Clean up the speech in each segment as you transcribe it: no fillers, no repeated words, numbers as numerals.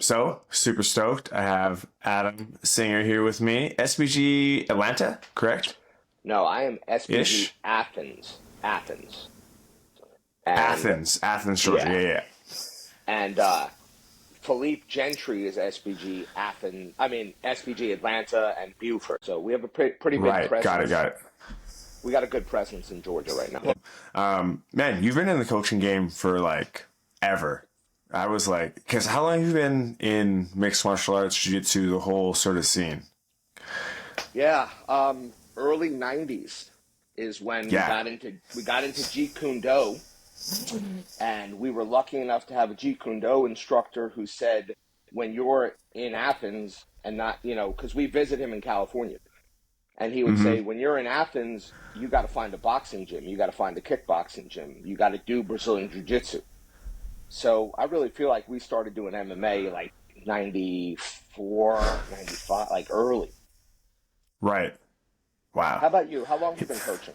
So, super stoked. I have Adam Singer here with me. SBG Atlanta, correct? No, I am SBG Ish? Athens. Athens. And Athens, Georgia. yeah. Yeah, yeah. And Philippe Gentry is SBG Athens. I mean SBG Atlanta and Beaufort. So we have a pretty big Right. Got it. presence. Got it. We got a good presence in Georgia right now. Man, you've been in the coaching game for like ever. I was like, because how long have you been in mixed martial arts, jiu-jitsu, the whole sort of scene? Yeah. Early '90s is when Yeah. we got into Jeet Kune Do, and we were lucky enough to have a Jeet Kune Do instructor who said, when you're in Athens and not, because we visit him in California. And he would say, Mm-hmm. when you're in Athens, you got to find a boxing gym. You got to find a kickboxing gym. You got to do Brazilian Jiu-Jitsu. So I really feel like we started doing MMA like 94, 95, like early. Right. How Wow. about you? How long have you been coaching?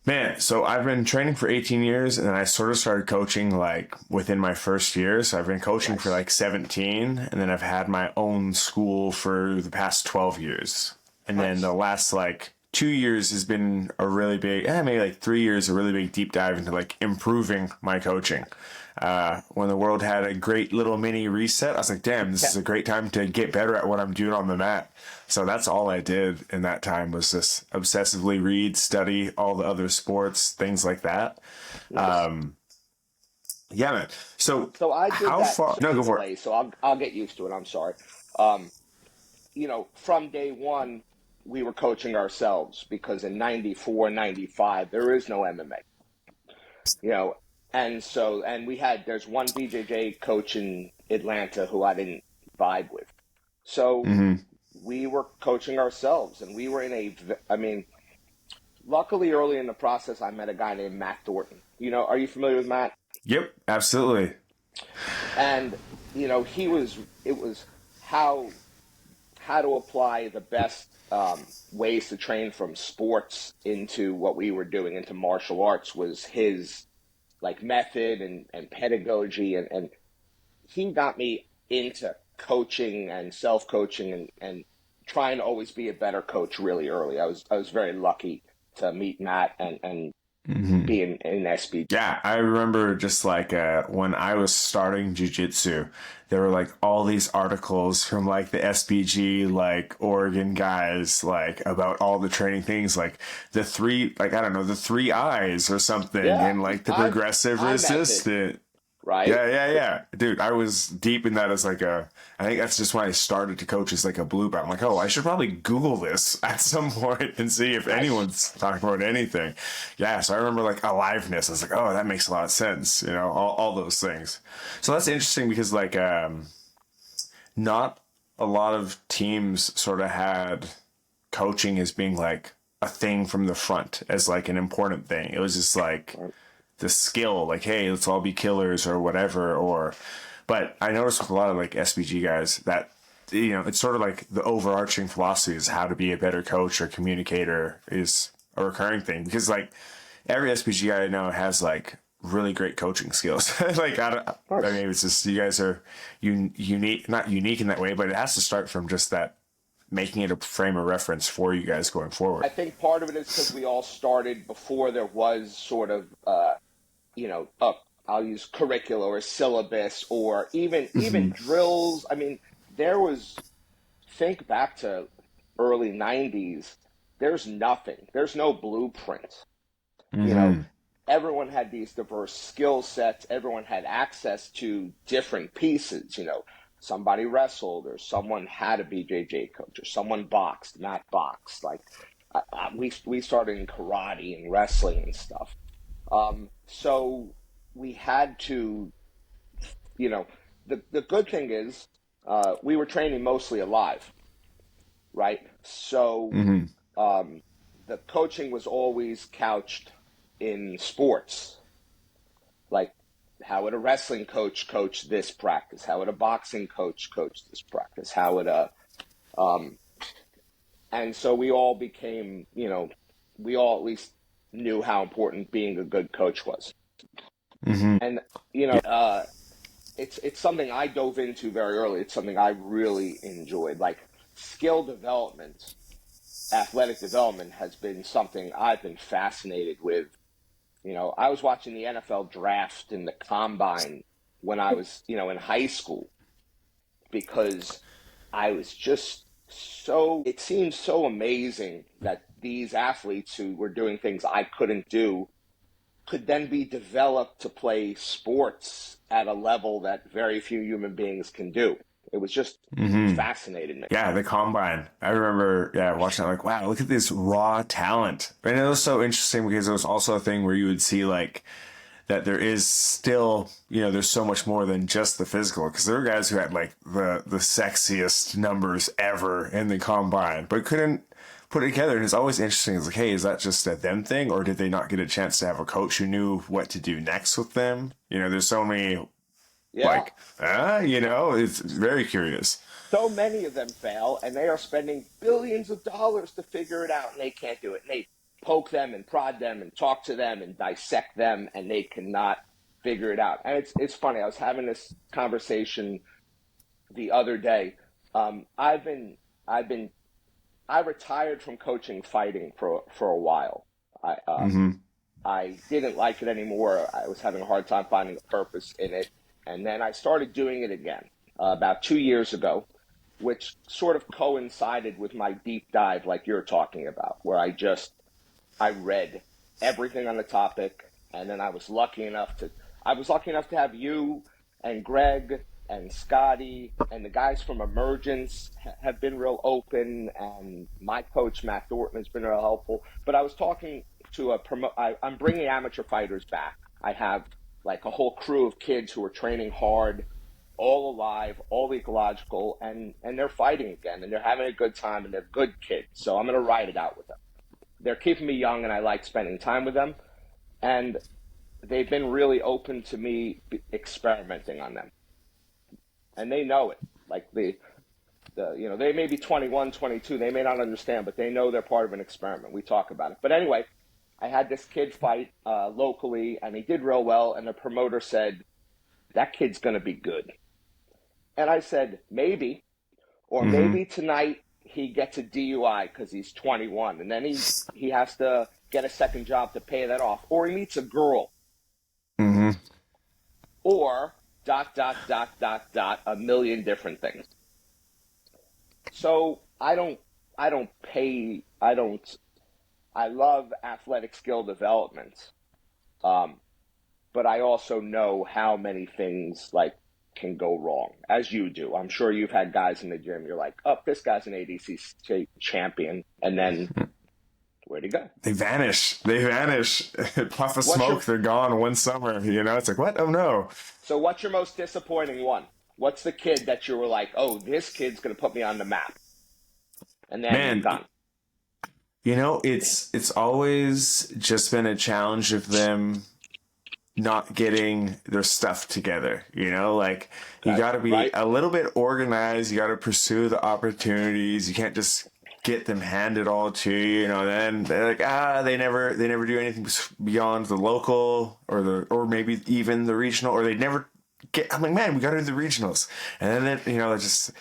Man, so I've been training for 18 years and then I sort of started coaching like within my first year. So I've been coaching for Nice. like 17 and then I've had my own school for the past 12 years. And then the Nice. last like 2 years has been a really big, maybe like 3 years, a really big deep dive into like improving my coaching. When the world had a great little mini reset, I was like, damn, this Yeah. is a great time to get better at what I'm doing on the mat. So that's all I did in that time was just obsessively read, study all the other sports, things like that. Nice. Yeah, man. So So I did how that far? No, go same for it. way. So I'll get used to it. I'm sorry. Um, from day one, we were coaching ourselves because in '94, '95, there is no MMA. you know, and there's one BJJ coach in Atlanta who I didn't vibe with. So Hmm. we were coaching ourselves and we were I mean, luckily early in the process, I met a guy named Matt Thornton. Are you familiar with Matt? Yep, absolutely. And, it was how, how to apply the best ways to train from sports into what we were doing into martial arts was his like method and pedagogy and he got me into coaching and self-coaching and trying to always be a better coach really early. I was very lucky to meet Matt and Hmm. be in SB. Yeah, I remember just like when I was starting jujitsu, there were like all these articles from like the SBG, like Oregon guys, like about all the training things, like the three, like I don't know, the three eyes or something, Yeah, and like the I progressive I method, resistant. right? Yeah, yeah, yeah. Dude, I was deep in that as like I think that's just when I started to coach as like a blue belt. I'm like, oh, I should probably Google this at some point and see if Nice. anyone's talking about anything. Yeah, so I remember like aliveness. I was like, oh, that makes a lot of sense, all those things. So that's interesting because like, not a lot of teams sort of had coaching as being like a thing from the front as like an important thing. It was just like, the skill, like, hey, let's all be killers or whatever. But I noticed with a lot of like SBG guys that, it's sort of like the overarching philosophy is how to be a better coach or communicator is a recurring thing because like every SBG guy I know has like really great coaching skills. Like, Of I course. mean, it's just, you guys are unique, not unique in that way, but it has to start from just that making it a frame of reference for you guys going forward. I think part of it is because we all started before there was sort of I'll use curricula or syllabus or even Hmm. drills. I mean, there was think back to early '90s. There's nothing. There's no blueprint. You know, Hmm. everyone had these diverse skill sets. Everyone had access to different pieces. Somebody wrestled, or someone had a BJJ coach, or someone boxed, not boxed. Like we started in karate and wrestling and stuff. So we had to, you know, the good thing is we were training mostly alive, right? So Hmm. um, the coaching was always couched in sports. Like, how would a wrestling coach this practice? How would a boxing coach this practice? How would um, and so we all became, we all at least knew how important being a good coach was. Hmm. And, Yeah. it's something I dove into very early. It's something I really enjoyed. Like skill development, athletic development has been something I've been fascinated with. You know, I was watching the NFL draft in the combine when I was, you know, in high school because I was just it seemed so amazing that these athletes who were doing things I couldn't do could then be developed to play sports at a level that very few human beings can do. It was just fascinated me. Yeah, the combine. I remember, watching that, like, wow, look at this raw talent. And it was so interesting because it was also a thing where you would see, like, that there is still, you know, there's so much more than just the physical. Because there were guys who had, like, the sexiest numbers ever in the combine, but couldn't put it together. And it's always interesting. It's like, hey, is that just a them thing? Or did they not get a chance to have a coach who knew what to do next with them? You know, there's so many, you know, it's very curious. So many of them fail, and they are spending billions of dollars to figure it out, and they can't do it. And they poke them and prod them and talk to them and dissect them, and they cannot figure it out. And it's funny. I was having this conversation the other day. I retired from coaching fighting for a while. I didn't like it anymore. I was having a hard time finding a purpose in it. And then I started doing it again about 2 years ago, which sort of coincided with my deep dive like you're talking about, where I read everything on the topic. And then I was lucky enough to have you and Greg and Scotty and the guys from Emergence have been real open, and my coach, Matt Thornton, has been real helpful. But I was talking to I'm bringing amateur fighters back. I have like a whole crew of kids who are training hard, all alive, all ecological, and they're fighting again, and they're having a good time, and they're good kids. So I'm going to ride it out with them. They're keeping me young, and I like spending time with them. And they've been really open to me experimenting on them. And they know it. Like you know, they may be 21, 22. They may not understand, but they know they're part of an experiment. We talk about it. But anyway, I had this kid fight locally, and he did real well. And the promoter said, that kid's going to be good. And I said, maybe. Or maybe tonight he gets a DUI because he's 21. And then he has to get a second job to pay that off. Or he meets a girl. Or ... a million different things. So I love athletic skill development. But I also know how many things like can go wrong, as you do. I'm sure you've had guys in the gym. You're like, oh, this guy's an ADC champion. And then where'd he go? They vanish. Puff of smoke, they're gone one summer. You know, it's like, what? Oh, no. So what's your most disappointing one? What's the kid that you were like, oh, this kid's going to put me on the map? And then you're done. You know, it's always just been a challenge of them not getting their stuff together. You know, like you got to be a little bit organized. You got to pursue the opportunities. You can't just get them handed all to you. You know, then they're like, they never do anything beyond the local or maybe even the regional, or they never get. I'm like, man, we got to do the regionals, and then you know, just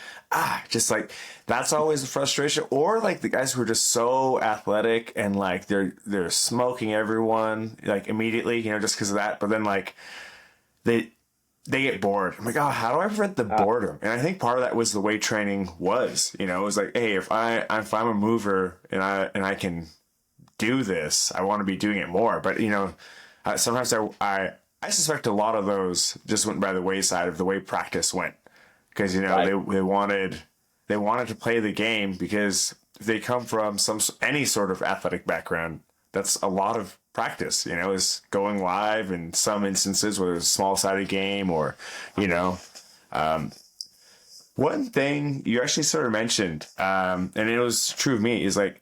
like that's always a frustration. Or like the guys who are just so athletic and like they're smoking everyone like immediately, you know, just because of that. But then like they get bored. I'm like, oh, how do I prevent the boredom? And I think part of that was the way training was. You know, it was like, hey, if I'm a mover and I can do this, I want to be doing it more. But you know, sometimes I suspect a lot of those just went by the wayside of the way practice went, because you know they wanted to play the game, because if they come from any sort of athletic background, that's a lot of practice, you know, is going live in some instances, whether it's a small-sided game or, you know. One thing you actually sort of mentioned, and it was true of me, is like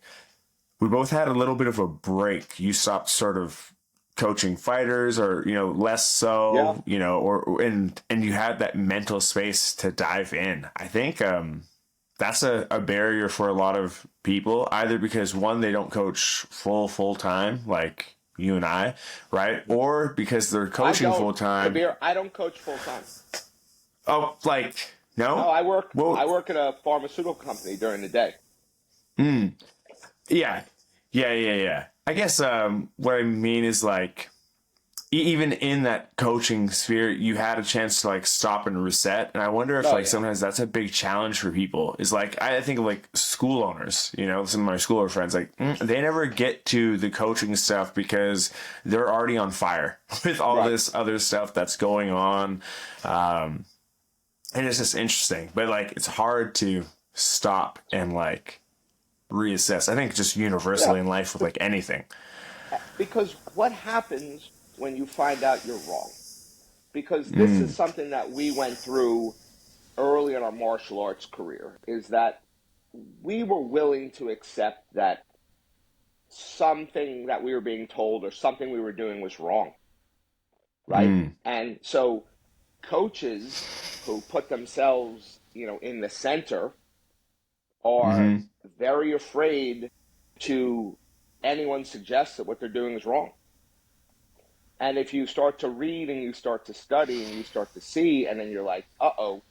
we both had a little bit of a break. You stopped sort of coaching fighters, or, you know, less so, you know, and you had that mental space to dive in. I think that's a barrier for a lot of people, either because one, they don't coach full time like you and I, right? Or because they're coaching full time. Kabir, I don't coach full time. Oh, like, No, no? I Well, work at a pharmaceutical company during the day. yeah. Yeah. I guess what I mean is like, even in that coaching sphere, you had a chance to like stop and reset. And I wonder if Oh like yeah. sometimes that's a big challenge for people. Is like I think of like school owners, you know, some of my schooler friends, like they never get to the coaching stuff because they're already on fire with all Right. this other stuff that's going on. And it's just interesting, but like it's hard to stop and like reassess. I think just Yeah. universally in life with like anything. Because what happens when you find out you're wrong? Because this is something that we went through early in our martial arts career, is that we were willing to accept that something that we were being told or something we were doing was wrong, right? And so coaches who put themselves, in the center are very afraid to anyone suggest that what they're doing is wrong. And if you start to read and you start to study and you start to see, and then you're like, uh-oh,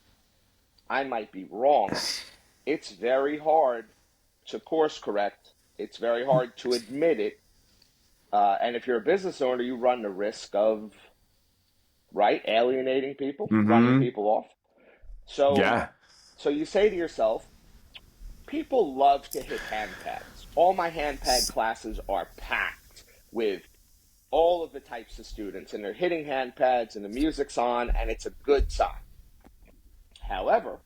I might be wrong, it's very hard to course correct. It's very hard to admit it. And if you're a business owner, you run the risk of, right, alienating people, running people off. So, Yeah. so you say to yourself, people love to hit hand pads. All my hand pad classes are packed with all of the types of students, and they're hitting hand pads, and the music's on, and it's a good sign. However,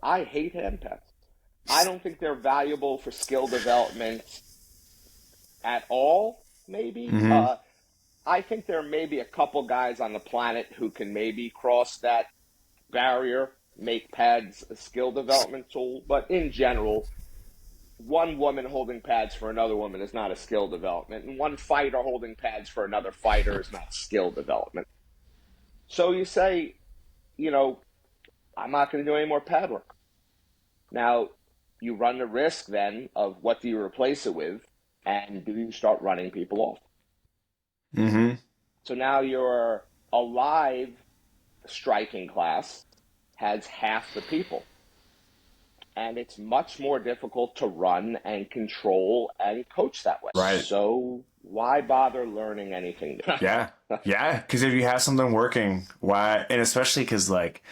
I hate hand pads. I don't think they're valuable for skill development at all, maybe. I think there may be a couple guys on the planet who can maybe cross that barrier, make pads a skill development tool, but in general, one woman holding pads for another woman is not a skill development, and one fighter holding pads for another fighter is not skill development. So you say, I'm not going to do any more pad work. Now, you run the risk then of what do you replace it with, and do you start running people off? So now your alive striking class has half the people. And it's much more difficult to run and control and coach that way. Right. So why bother learning anything new? Yeah. Yeah. Because if you have something working, why? And especially because like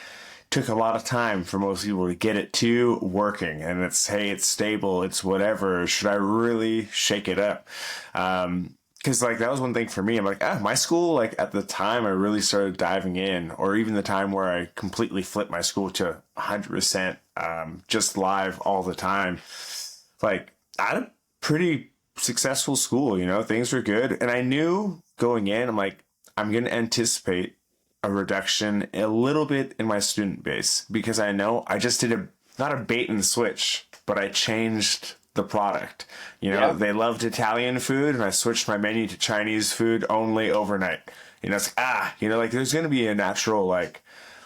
took a lot of time for most people to get it to working, and it's hey, it's stable, it's whatever. Should I really shake it up? Because like that was one thing for me. I'm like, my school, like at the time I really started diving in, or even the time where I completely flipped my school to 100% just live all the time. Like I had a pretty successful school, things were good. And I knew going in, I'm like, I'm going to anticipate a reduction a little bit in my student base because I know I just did not a bait and switch, but I changed the product. Yeah. They loved Italian food, and I switched my menu to Chinese food only overnight. It's like, like there's going to be a natural like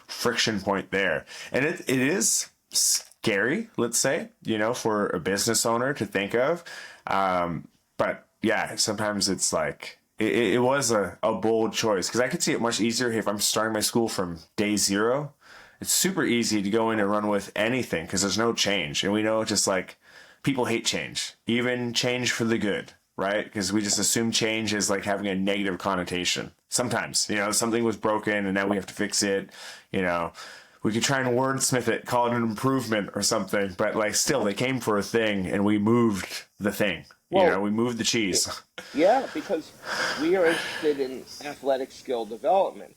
friction point there. And it is scary, let's say, for a business owner to think of. But yeah, sometimes it's like, it was a bold choice because I could see it much easier if I'm starting my school from day zero. It's super easy to go in and run with anything because there's no change. And we know just like people hate change, even change for the good, right? Because we just assume change is like having a negative connotation. Sometimes, something was broken and now we have to fix it. We could try and wordsmith it, call it an improvement or something, but like still they came for a thing and we moved the thing. Well, We moved the cheese. Yeah, because we are interested in athletic skill development,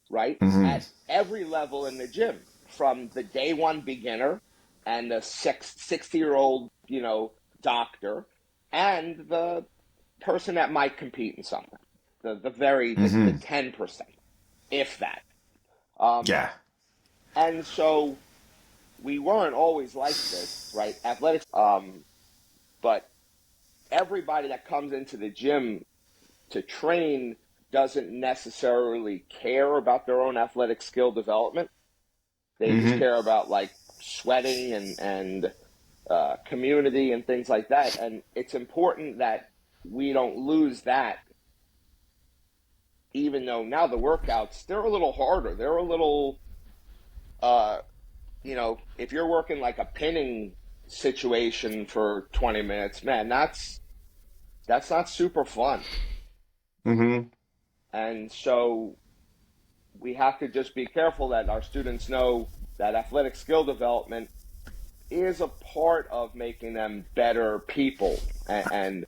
right? At every level in the gym, from the day one beginner and the 60-year-old, doctor, and the person that might compete in something, the 10%, if that. Yeah. And so we weren't always like this, right? Athletics, but everybody that comes into the gym to train doesn't necessarily care about their own athletic skill development. They just care about like sweating and community and things like that. And it's important that we don't lose that, even though now the workouts, they're a little harder. They're a little uh, if you're working like a pinning situation for 20 minutes, man, that's not super fun. Mm-hmm. And so we have to just be careful that our students know that athletic skill development is a part of making them better people, and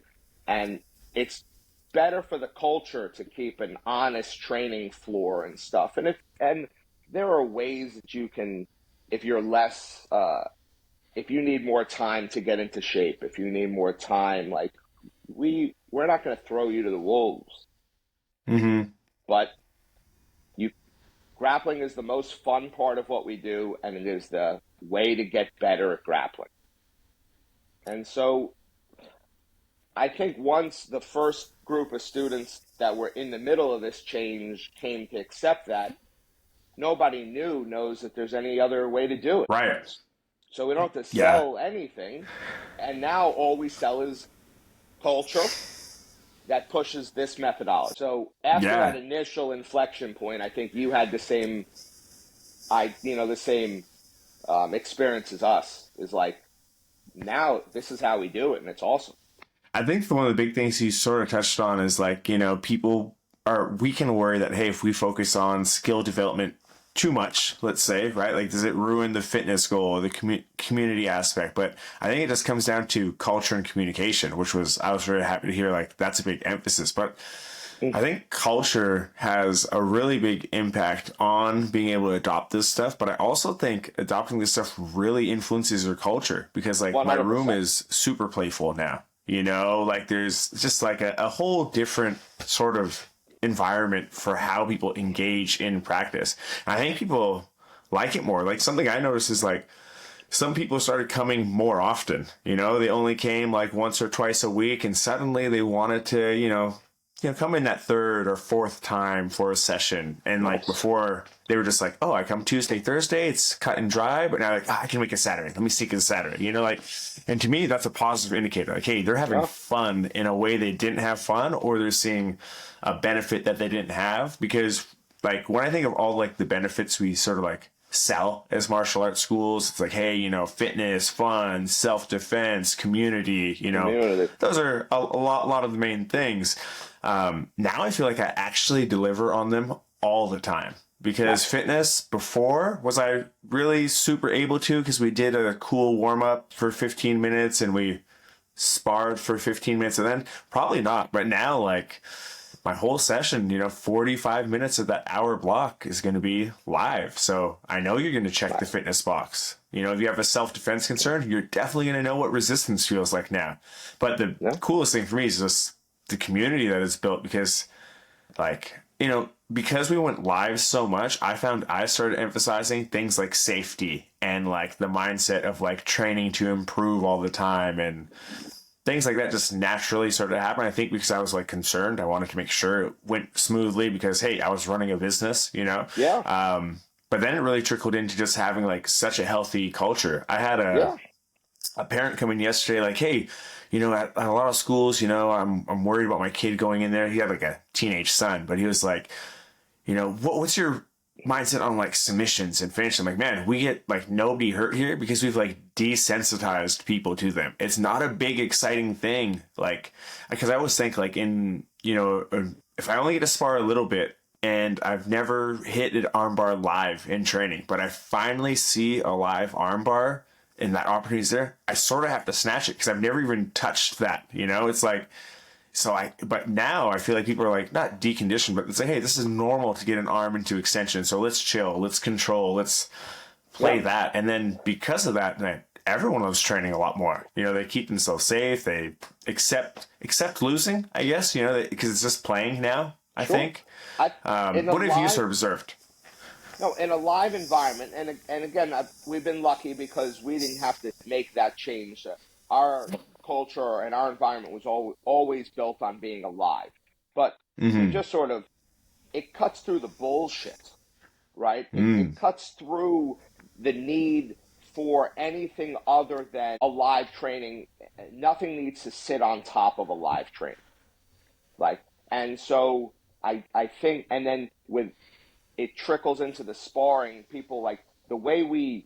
it's better for the culture to keep an honest training floor and stuff. And there are ways that you can, if you're less if you need more time to get into shape, if you need more time, like we're not going to throw you to the wolves, Mm-hmm. but you grappling is the most fun part of what we do, and it is the way to get better at grappling. And so I think once the first group of students that were in the middle of this change came to accept that, nobody knows that there's any other way to do it. Right. So we don't have to Yeah. sell anything. And now all we sell is culture that pushes this methodology. So after that Yeah. initial inflection point, I think you had the same, experience as us. Is like, now this is how we do it, and it's awesome. I think one of the big things you sort of touched on is like, we can worry that, hey, if we focus on skill development too much, let's say, right? Like, does it ruin the fitness goal, the community aspect? But I think it just comes down to culture and communication, I was very happy to hear, like, that's a big emphasis. But I think culture has a really big impact on being able to adopt this stuff. But I also think adopting this stuff really influences your culture because, like, my room 100%. is super playful now. Like there's just like a whole different sort of environment for how people engage in practice. And I think people like it more. Like something I noticed is like some people started coming more often. They only came like once or twice a week, and suddenly they wanted to, come in that third or fourth time for a session. And like Nice. before, they were just like, oh, I come Tuesday, Thursday, it's cut and dry. But now like, I can make a Saturday. Let me sneak in Saturday. And to me, that's a positive indicator. Like, hey, they're having Yeah. fun in a way they didn't have fun, or they're seeing a benefit that they didn't have. Because like when I think of all like the benefits we sort of like sell as martial arts schools, it's like, hey, fitness, fun, self-defense, community, Community. those are a lot of the main things. Now I feel like I actually deliver on them all the time. Because fitness before, was I really super able to? Because we did a cool warm up for 15 minutes and we sparred for 15 minutes and then probably not. But now, like my whole session, 45 minutes of that hour block is going to be live. So I know you're going to check the fitness box. If you have a self-defense concern, you're definitely going to know what resistance feels like now. But the coolest thing for me is just the community that is built because, like, because we went live so much, I found I started emphasizing things like safety and like the mindset of like training to improve all the time and things like that just naturally started to happen. I think because I was like concerned, I wanted to make sure it went smoothly because, hey, I was running a business, Yeah. But then it really trickled into just having like such a healthy culture. I had a parent come in yesterday like, hey, at a lot of schools, I'm worried about my kid going in there. He had like a teenage son, but he was like, what's your mindset on like submissions and finish? I'm like, man, we get like nobody hurt here because we've like desensitized people to them. It's not a big exciting thing. Like, because I always think like if I only get to spar a little bit and I've never hit an armbar live in training, but I finally see a live armbar and that opportunity's there, I sort of have to snatch it because I've never even touched that. It's like, but now I feel like people are like, not deconditioned, but it's like, hey, this is normal to get an arm into extension. So let's chill, let's control, let's play that. And then because of that, man, everyone loves training a lot more. They keep themselves safe. They accept losing, I guess, because it's just playing now, I think. What have you sort of observed? No, in a live environment, and again, we've been lucky because we didn't have to make that change. Our culture and our environment was always built on being alive, but we just sort of, it cuts through the bullshit, right? It cuts through the need for anything other than a live training. Nothing needs to sit on top of a live training, like, and so I think, and then with it trickles into the sparring. People like, the way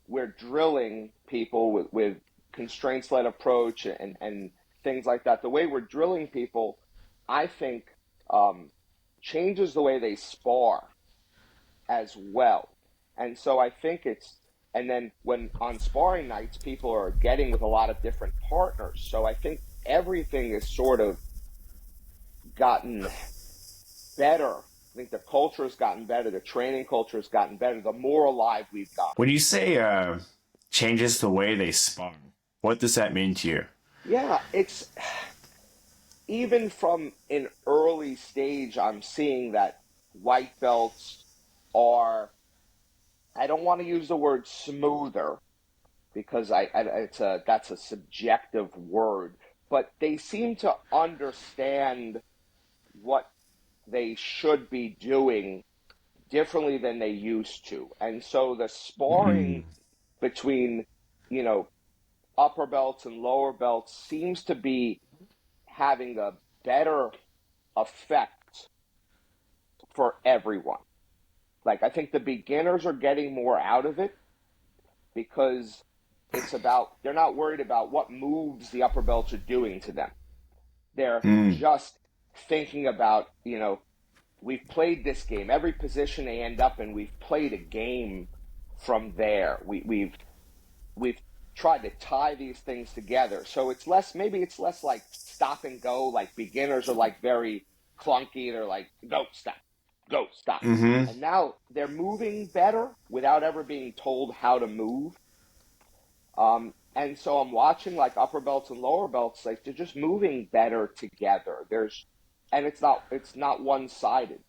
we're drilling people with constraints-led approach and things like that, the way we're drilling people, I think, changes the way they spar as well. And so I think and then when on sparring nights, people are getting with a lot of different partners. So I think everything is sort of gotten better. I think the culture has gotten better. The training culture has gotten better. The more alive we've gotten. When you say changes the way they spar, what does that mean to you? Yeah, it's even from an early stage, I'm seeing that white belts are, I don't want to use the word smoother because that's a subjective word, but they seem to understand what they should be doing differently than they used to. And so the sparring between, upper belts and lower belts seems to be having a better effect for everyone. Like, I think the beginners are getting more out of it because they're not worried about what moves the upper belts are doing to them. They're just thinking about, we've played this game. Every position they end up in, we've played a game from there. We've tried to tie these things together. So maybe it's less like stop and go. Like, beginners are like very clunky. They're like, go, stop, go, stop. And now they're moving better without ever being told how to move. And so I'm watching like upper belts and lower belts, like they're just moving better together. And it's not one-sided.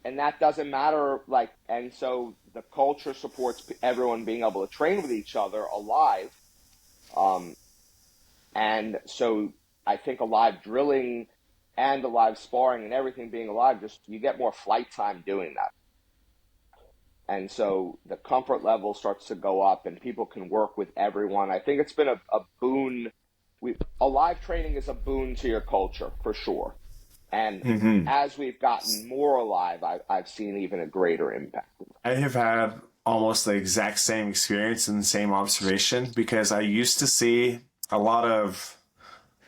And that doesn't matter, and so the culture supports everyone being able to train with each other alive. And so I think alive drilling and alive sparring and everything being alive, just you get more flight time doing that. And so the comfort level starts to go up and people can work with everyone. I think it's been a boon. Alive training is a boon to your culture for sure. And as we've gotten more alive, I've seen even a greater impact. I have had almost the exact same experience and the same observation because I used to see a lot of,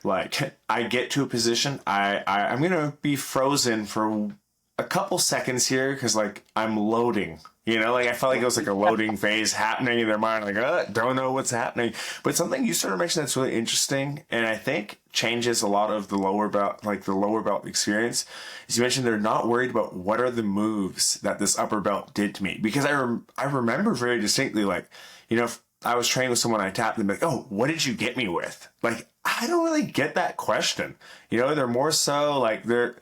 like, I get to a position, I'm going to be frozen for a couple seconds here because, like, I'm loading. I felt like it was like a loading phase happening in their mind. Like, don't know what's happening. But something you sort of mentioned that's really interesting, and I think changes a lot of the lower belt experience, is you mentioned they're not worried about what are the moves that this upper belt did to me. Because I remember very distinctly, like, if I was training with someone, I tapped them like, oh, what did you get me with? Like, I don't really get that question. They're more so like their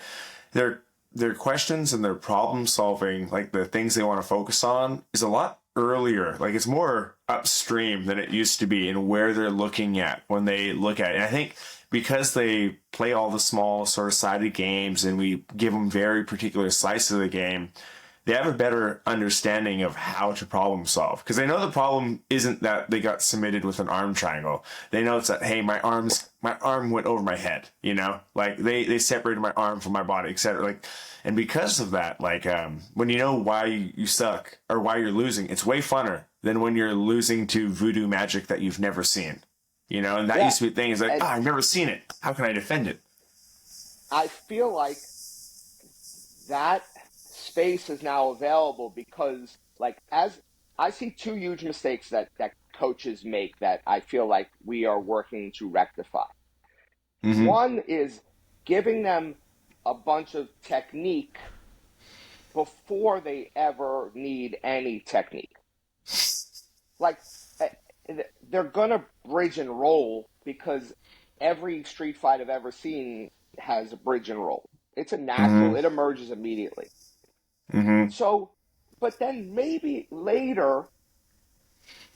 questions and their problem solving, like the things they want to focus on, is a lot earlier. Like, it's more upstream than it used to be in where they're looking at when they look at it. And I think because they play all the small sort of sided games and we give them very particular slices of the game, they have a better understanding of how to problem solve. Because they know the problem isn't that they got submitted with an arm triangle. They know it's that, hey, my arm went over my head, like they separated my arm from my body, etc. Like, and because of that, like, when you know why you suck or why you're losing, it's way funner than when you're losing to voodoo magic that you've never seen, and that used to be the thing, is like, I've never seen it. How can I defend it? I feel like that space is now available because, like, as I see two huge mistakes that coaches make that I feel like we are working to rectify. One is giving them a bunch of technique before they ever need any technique. Like, they're going to bridge and roll because every street fight I've ever seen has a bridge and roll. It's a natural, it emerges immediately. So, but then maybe later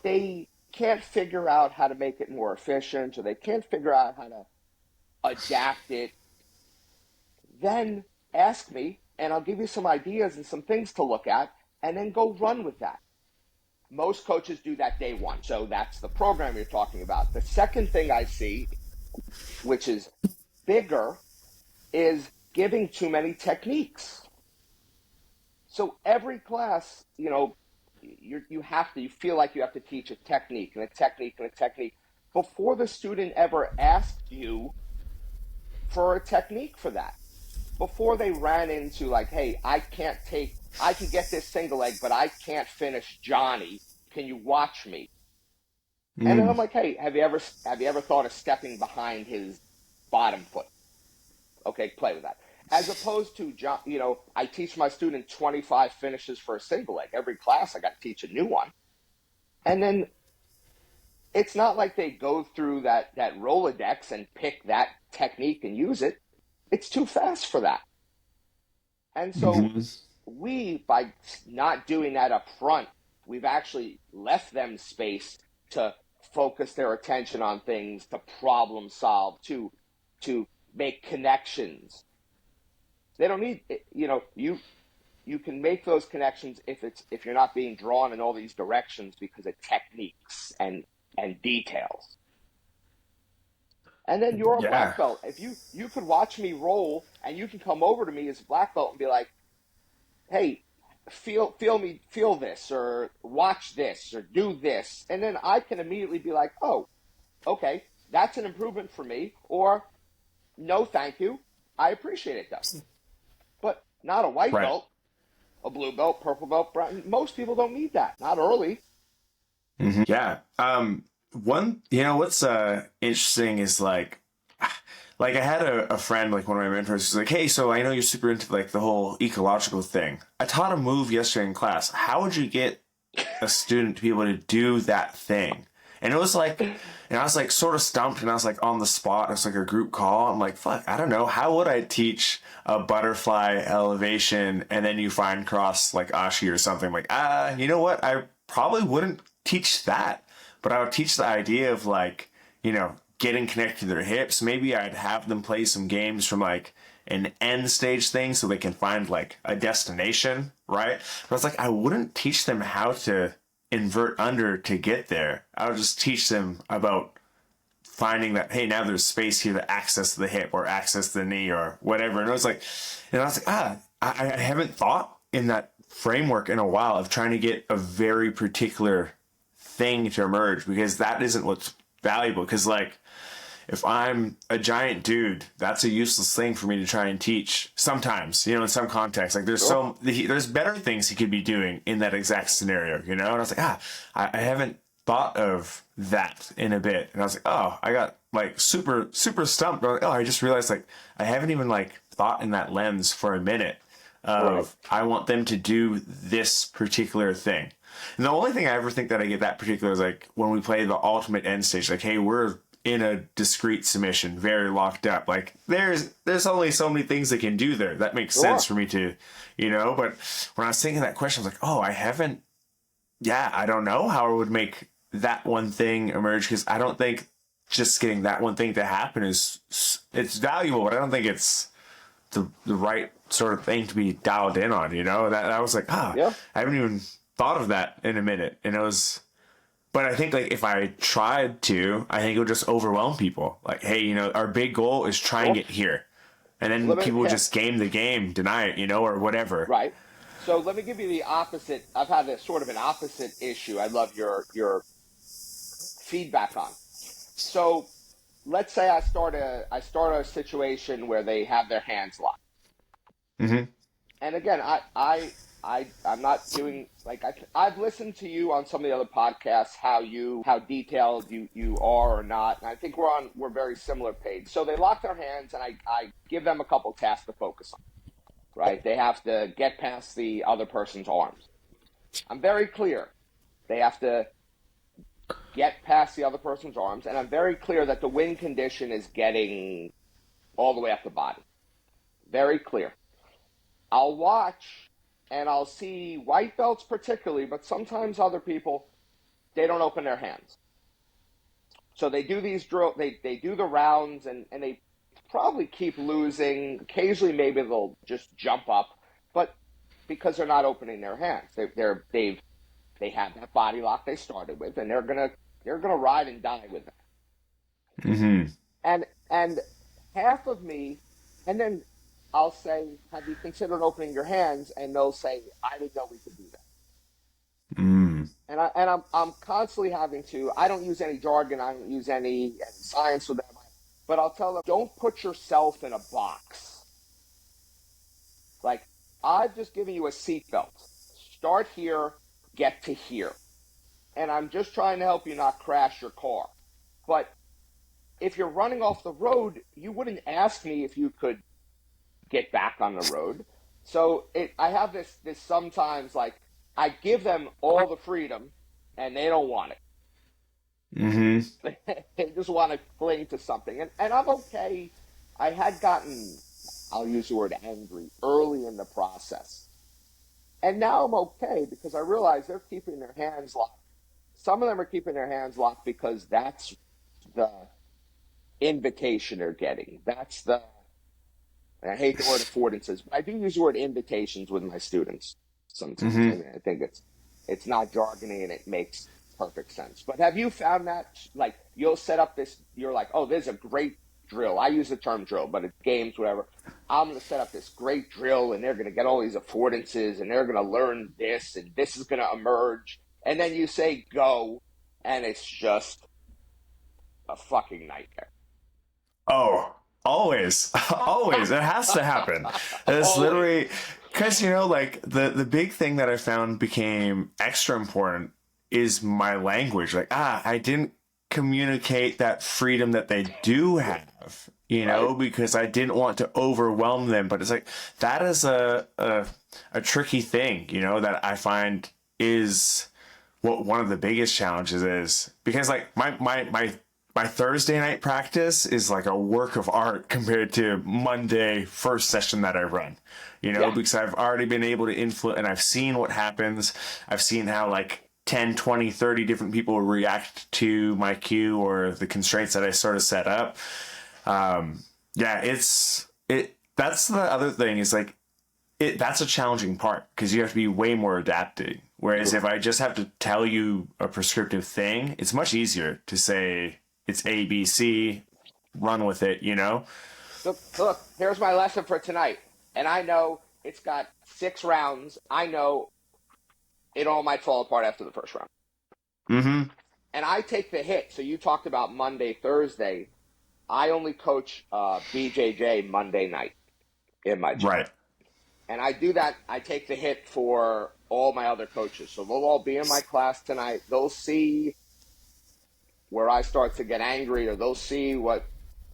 they can't figure out how to make it more efficient, or they can't figure out how to adapt it. Then ask me and I'll give you some ideas and some things to look at, and then go run with that. Most coaches do that day one. So that's the program you're talking about. The second thing I see, which is bigger, is giving too many techniques. So every class, you feel like you have to teach a technique and a technique and a technique before the student ever asked you for a technique for that. Before they ran into like, hey, I can get this single leg, but I can't finish Johnny. Can you watch me? And then I'm like, hey, have you ever thought of stepping behind his bottom foot? Okay, play with that. As opposed to, I teach my student 25 finishes for a single leg. Every class, I got to teach a new one. And then it's not like they go through that Rolodex and pick that technique and use it. It's too fast for that. And so by not doing that up front, we've actually left them space to focus their attention on things, to problem solve, to make connections. They don't need, you can make those connections if you're not being drawn in all these directions because of techniques and details. And then you're a black belt. If you could watch me roll, and you can come over to me as a black belt and be like, hey, feel this, or watch this, or do this. And then I can immediately be like, oh, okay, that's an improvement for me, or no, thank you. I appreciate it, though. But not a white belt, a blue belt, purple belt, brown. Most people don't need that. Not early. Yeah. What's interesting is like I had a friend, like one of my mentors, who's like, hey, so I know you're super into like the whole ecological thing. I taught a move yesterday in class. How would you get a student to be able to do that thing? And it was like, and I was like sort of stumped, and I was like on the spot. It was like a group call. I'm like, fuck, I don't know. How would I teach a butterfly elevation and then you find cross like Ashi or something? Like, you know what? I probably wouldn't teach that, but I would teach the idea of like, getting connected to their hips. Maybe I'd have them play some games from like an end stage thing so they can find like a destination, right? But I was like, I wouldn't teach them how to invert under to get there. I would just teach them about finding that, hey, now there's space here to access the hip or access the knee or whatever. And I was like, I haven't thought in that framework in a while of trying to get a very particular thing to emerge, because that isn't what's valuable. Because like, if I'm a giant dude, that's a useless thing for me to try and teach sometimes, in some contexts. Like there's better things he could be doing in that exact scenario, And I was like, I haven't thought of that in a bit. And I was like, oh, I got like super, super stumped. I just realized like I haven't even like thought in that lens for a minute of I want them to do this particular thing. And the only thing I ever think that I get that particular is like when we play the ultimate end stage, like, hey, we're in a discrete submission, very locked up. Like there's only so many things they can do there. That makes sense for me to, but when I was thinking that question, I was like, oh, I don't know how I would make that one thing emerge, because I don't think just getting that one thing to happen it's valuable, but I don't think it's the right sort of thing to be dialed in on, that I was like, I haven't even thought of that in a minute. And it was, but I think like if I tried to, I think it would just overwhelm people. Like, hey, our big goal is try and get here. And then people would just game the game, deny it, or whatever. Right. So let me give you the opposite. I've had a sort of an opposite issue. I'd love your feedback on. So let's say I start a situation where they have their hands locked. Mm-hmm. And again, I'm not doing like I've listened to you on some of the other podcasts, how detailed you are or not, and I think we're very similar page. So they lock their hands, and I give them a couple tasks to focus on. Right? They have to get past the other person's arms. I'm very clear. They have to get past the other person's arms, and I'm very clear that the win condition is getting all the way up the body. Very clear. I'll watch, and I'll see white belts particularly, but sometimes other people, they don't open their hands. So they do these they do the rounds, and they probably keep losing. Occasionally, maybe they'll just jump up, but because they're not opening their hands, they have that body lock they started with, and they're gonna ride and die with that. Mm-hmm. And half of me, and then I'll say, have you considered opening your hands? And they'll say, I didn't know we could do that. Mm. And I'm constantly having to. I don't use any jargon. I don't use any science with them. But I'll tell them, don't put yourself in a box. Like, I've just given you a seatbelt. Start here, get to here, and I'm just trying to help you not crash your car. But if you're running off the road, you wouldn't ask me if you could get back on the road. So I have this sometimes, like, I give them all the freedom, and they don't want it. Mm-hmm. They just want to cling to something. And I'm okay. I had gotten, I'll use the word angry, early in the process. And now I'm okay because I realize they're keeping their hands locked. Some of them are keeping their hands locked because that's the invitation they're getting. That's the, and I hate the word affordances, but I do use the word invitations with my students sometimes. Mm-hmm. I mean, I think it's not jargony and it makes perfect sense. But have you found that, like, you'll set up this, you're like, oh, there's a great drill. I use the term drill, but it's games, whatever. I'm going to set up this great drill and they're going to get all these affordances and they're going to learn this and this is going to emerge. And then you say go and it's just a fucking nightmare. Oh, always, always. It has to happen. It's literally because, like the big thing that I found became extra important is my language. Like, I didn't communicate that freedom that they do have, Right. because I didn't want to overwhelm them. But it's like, that is a tricky thing, that I find is what one of the biggest challenges is, because like my Thursday night practice is like a work of art compared to Monday first session that I run, Yeah. because I've already been able to influence and I've seen what happens. I've seen how like 10, 20, 30 different people react to my cue or the constraints that I sort of set up. Yeah, that's the other thing is like, that's a challenging part because you have to be way more adapting. Whereas if I just have to tell you a prescriptive thing, it's much easier to say it's A, B, C, run with it, Look, here's my lesson for tonight. And I know it's got 6 rounds. I know it all might fall apart after the first round. Mm-hmm. And I take the hit. So you talked about Monday, Thursday. I only coach BJJ Monday night in my gym. Right. And I do that. I take the hit for all my other coaches. So they'll all be in my class tonight. They'll see where I start to get angry, or they'll see what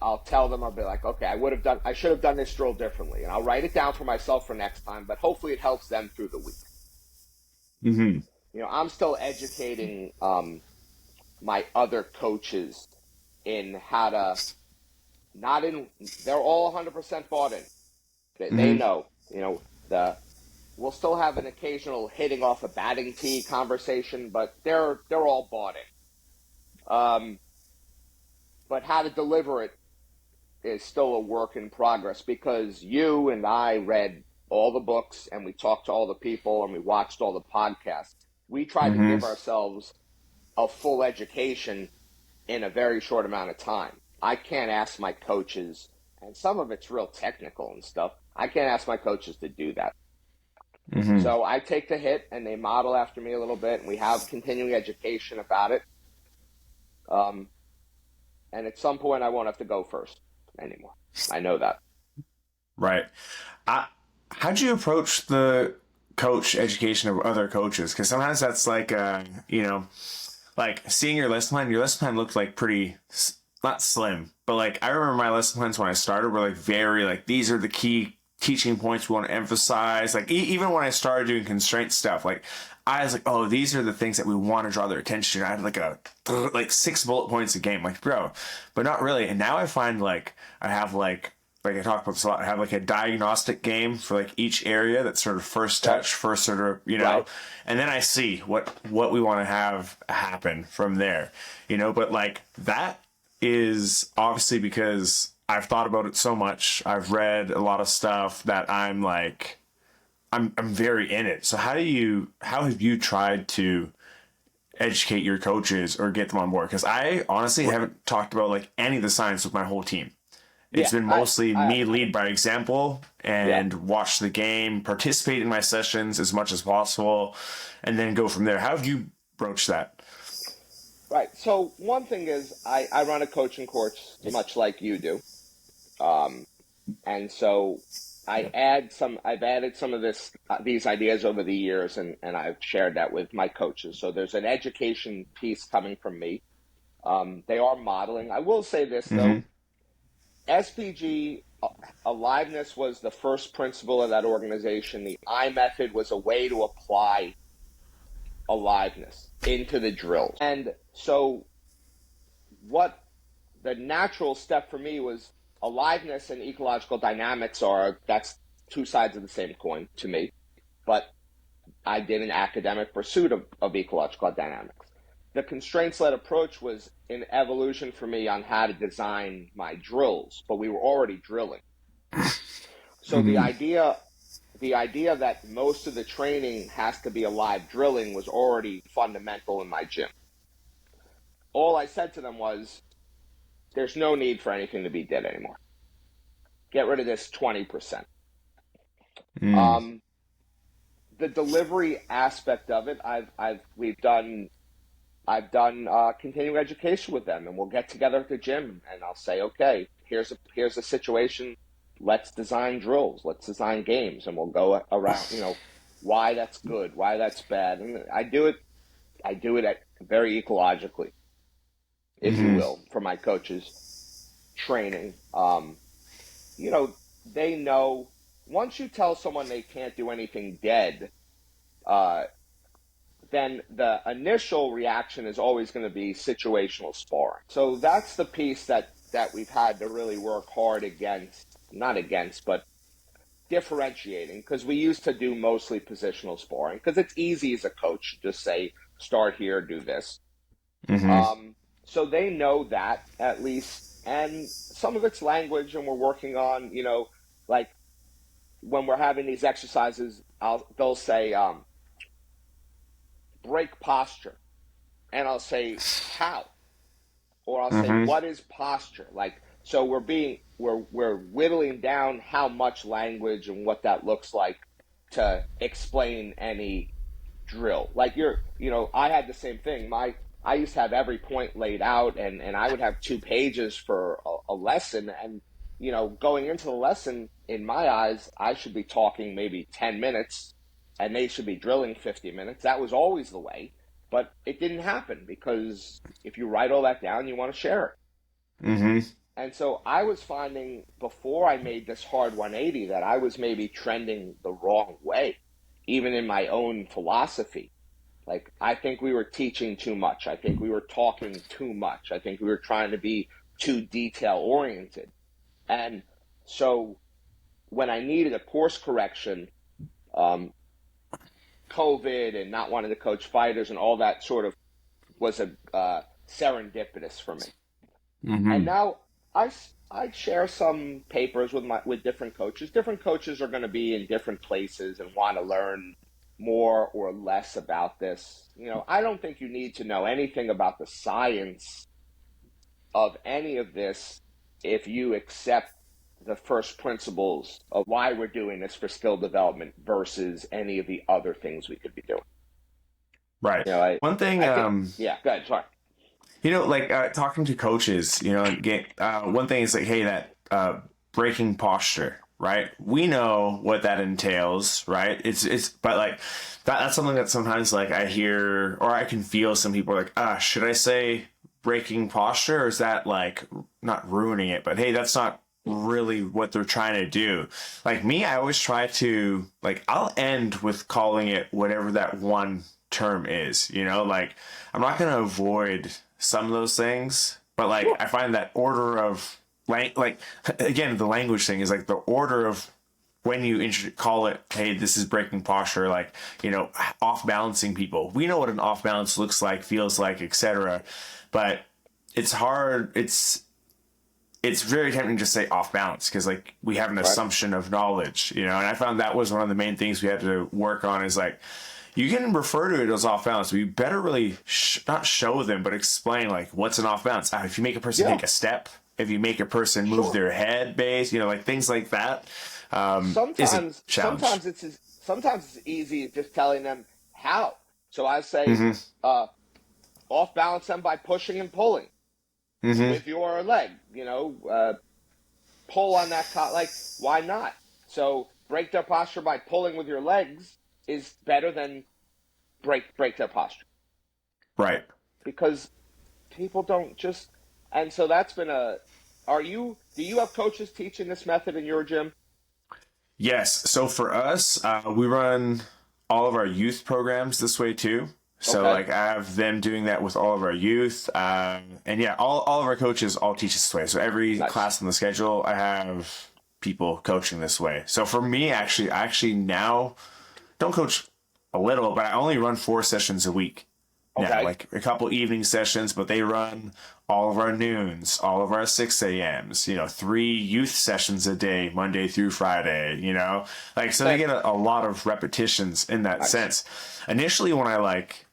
I'll tell them. I'll be like, okay, I should have done this drill differently. And I'll write it down for myself for next time, but hopefully it helps them through the week. Mm-hmm. I'm still educating my other coaches in how to they're all 100% bought in. They know, we'll still have an occasional hitting off a batting tee conversation, but they're all bought in. But how to deliver it is still a work in progress because you and I read all the books and we talked to all the people and we watched all the podcasts. We tried to give ourselves a full education in a very short amount of time. I can't ask my coaches, and some of it's real technical and stuff. I can't ask my coaches to do that. Mm-hmm. So I take the hit and they model after me a little bit and we have continuing education about it. And at some point I won't have to go first anymore. I know that. Right. How'd you approach the coach education of other coaches? Because sometimes that's like, like seeing your lesson plan. Your lesson plan looked like pretty, not slim, but like I remember my lesson plans when I started were like very like, these are the key teaching points we want to emphasize. Like even when I started doing constraint stuff, like I was like, oh, these are the things that we want to draw their attention to. I had like 6 bullet points a game, like bro, but not really. And now I find like I have like I talk about this a lot. I have like a diagnostic game for like each area that's sort of first touch, first sort of, Right. and then I see what we want to have happen from there, but like that is obviously because I've thought about it so much. I've read a lot of stuff that I'm like, I'm very in it. So how have you tried to educate your coaches or get them on board? Because I honestly haven't talked about like any of the science with my whole team. It's been mostly I me lead by example and yeah. watch the game, participate in my sessions as much as possible, and then go from there. How have you broached that? Right. So one thing is I run a coaching course much like you do. Um, and so I've added some of these ideas over the years, and I've shared that with my coaches. So there's an education piece coming from me. They are modeling. I will say this Mm-hmm. though, SBG Aliveness was the first principle of that organization. The I method was a way to apply aliveness into the drills. And so what the natural step for me was aliveness and ecological dynamics that's two sides of the same coin to me. But I did an academic pursuit of ecological dynamics. The constraints-led approach was an evolution for me on how to design my drills, but we were already drilling. So the idea that most of the training has to be alive drilling was already fundamental in my gym. All I said to them was, there's no need for anything to be dead anymore. Get rid of this 20%. The delivery aspect of it, I've done continuing education with them, and we'll get together at the gym, and I'll say, okay, here's a situation. Let's design drills. Let's design games, and we'll go around, why that's good, why that's bad. And I do it very ecologically, if you will, for my coaches training. They know once you tell someone they can't do anything dead, then the initial reaction is always going to be situational sparring. So that's the piece that we've had to really work hard but differentiating, because we used to do mostly positional sparring because it's easy as a coach to just say, start here, do this. So they know that at least, and some of it's language, and we're working on, like when we're having these exercises, they'll say, break posture. And I'll say, how? Or I'll say, what is posture? Like, so we're whittling down how much language and what that looks like to explain any drill. Like I had the same thing. I used to have every point laid out, and I would have 2 pages for a lesson. And, going into the lesson, in my eyes, I should be talking maybe 10 minutes and they should be drilling 50 minutes. That was always the way, but it didn't happen because if you write all that down, you want to share it. And so I was finding before I made this hard 180 that I was maybe trending the wrong way, even in my own philosophy. Like, I think we were teaching too much. I think we were talking too much. I think we were trying to be too detail oriented. And so when I needed a course correction, COVID and not wanting to coach fighters and all that sort of was a serendipitous for me. And now I share some papers with different coaches. Different coaches are going to be in different places and want to learn more or less about this. I don't think you need to know anything about the science of any of this if you accept the first principles of why we're doing this for skill development versus any of the other things we could be doing. Right. One thing, yeah, go ahead, sorry. Talking to coaches, one thing is like, hey, that breaking posture, right? We know what that entails, right? But like that's something that sometimes like I hear or I can feel some people are like, should I say breaking posture, or is that like not ruining it? But hey, that's not really what they're trying to do. Like me, I always try to I'll end with calling it whatever that one term is, like I'm not going to avoid some of those things, but I find that order of again, the language thing is like the order of when you call it, hey, this is breaking posture, off balancing people. We know what an off balance looks like, feels like, etc. But it's hard. It's very tempting to just say off balance because we have an assumption of knowledge, and I found that was one of the main things we had to work on is you can refer to it as off balance, but you better really not show them, but explain what's an off balance. If you make a person take a step, if you make a person move their head base, you know, like things like that. Sometimes it's easy just telling them how. So I say, off balance them by pushing and pulling with your leg. You know, pull on that like why not? So break their posture by pulling with your legs is better than break their posture. Right. Because people don't just, and so that's been do you have coaches teaching this method in your gym? Yes. So for us, we run all of our youth programs this way too. So like I have them doing that with all of our youth. And yeah, all of our coaches all teach this way. So every class on the schedule, I have people coaching this way. So for me, I actually now don't coach a little, but I only run 4 sessions a week. Now, like a couple evening sessions, but they run all of our noons, all of our 6 a.m.s, you know, 3 youth sessions a day, Monday through Friday, you know, like, so they get a lot of repetitions in that sense. Initially, when I like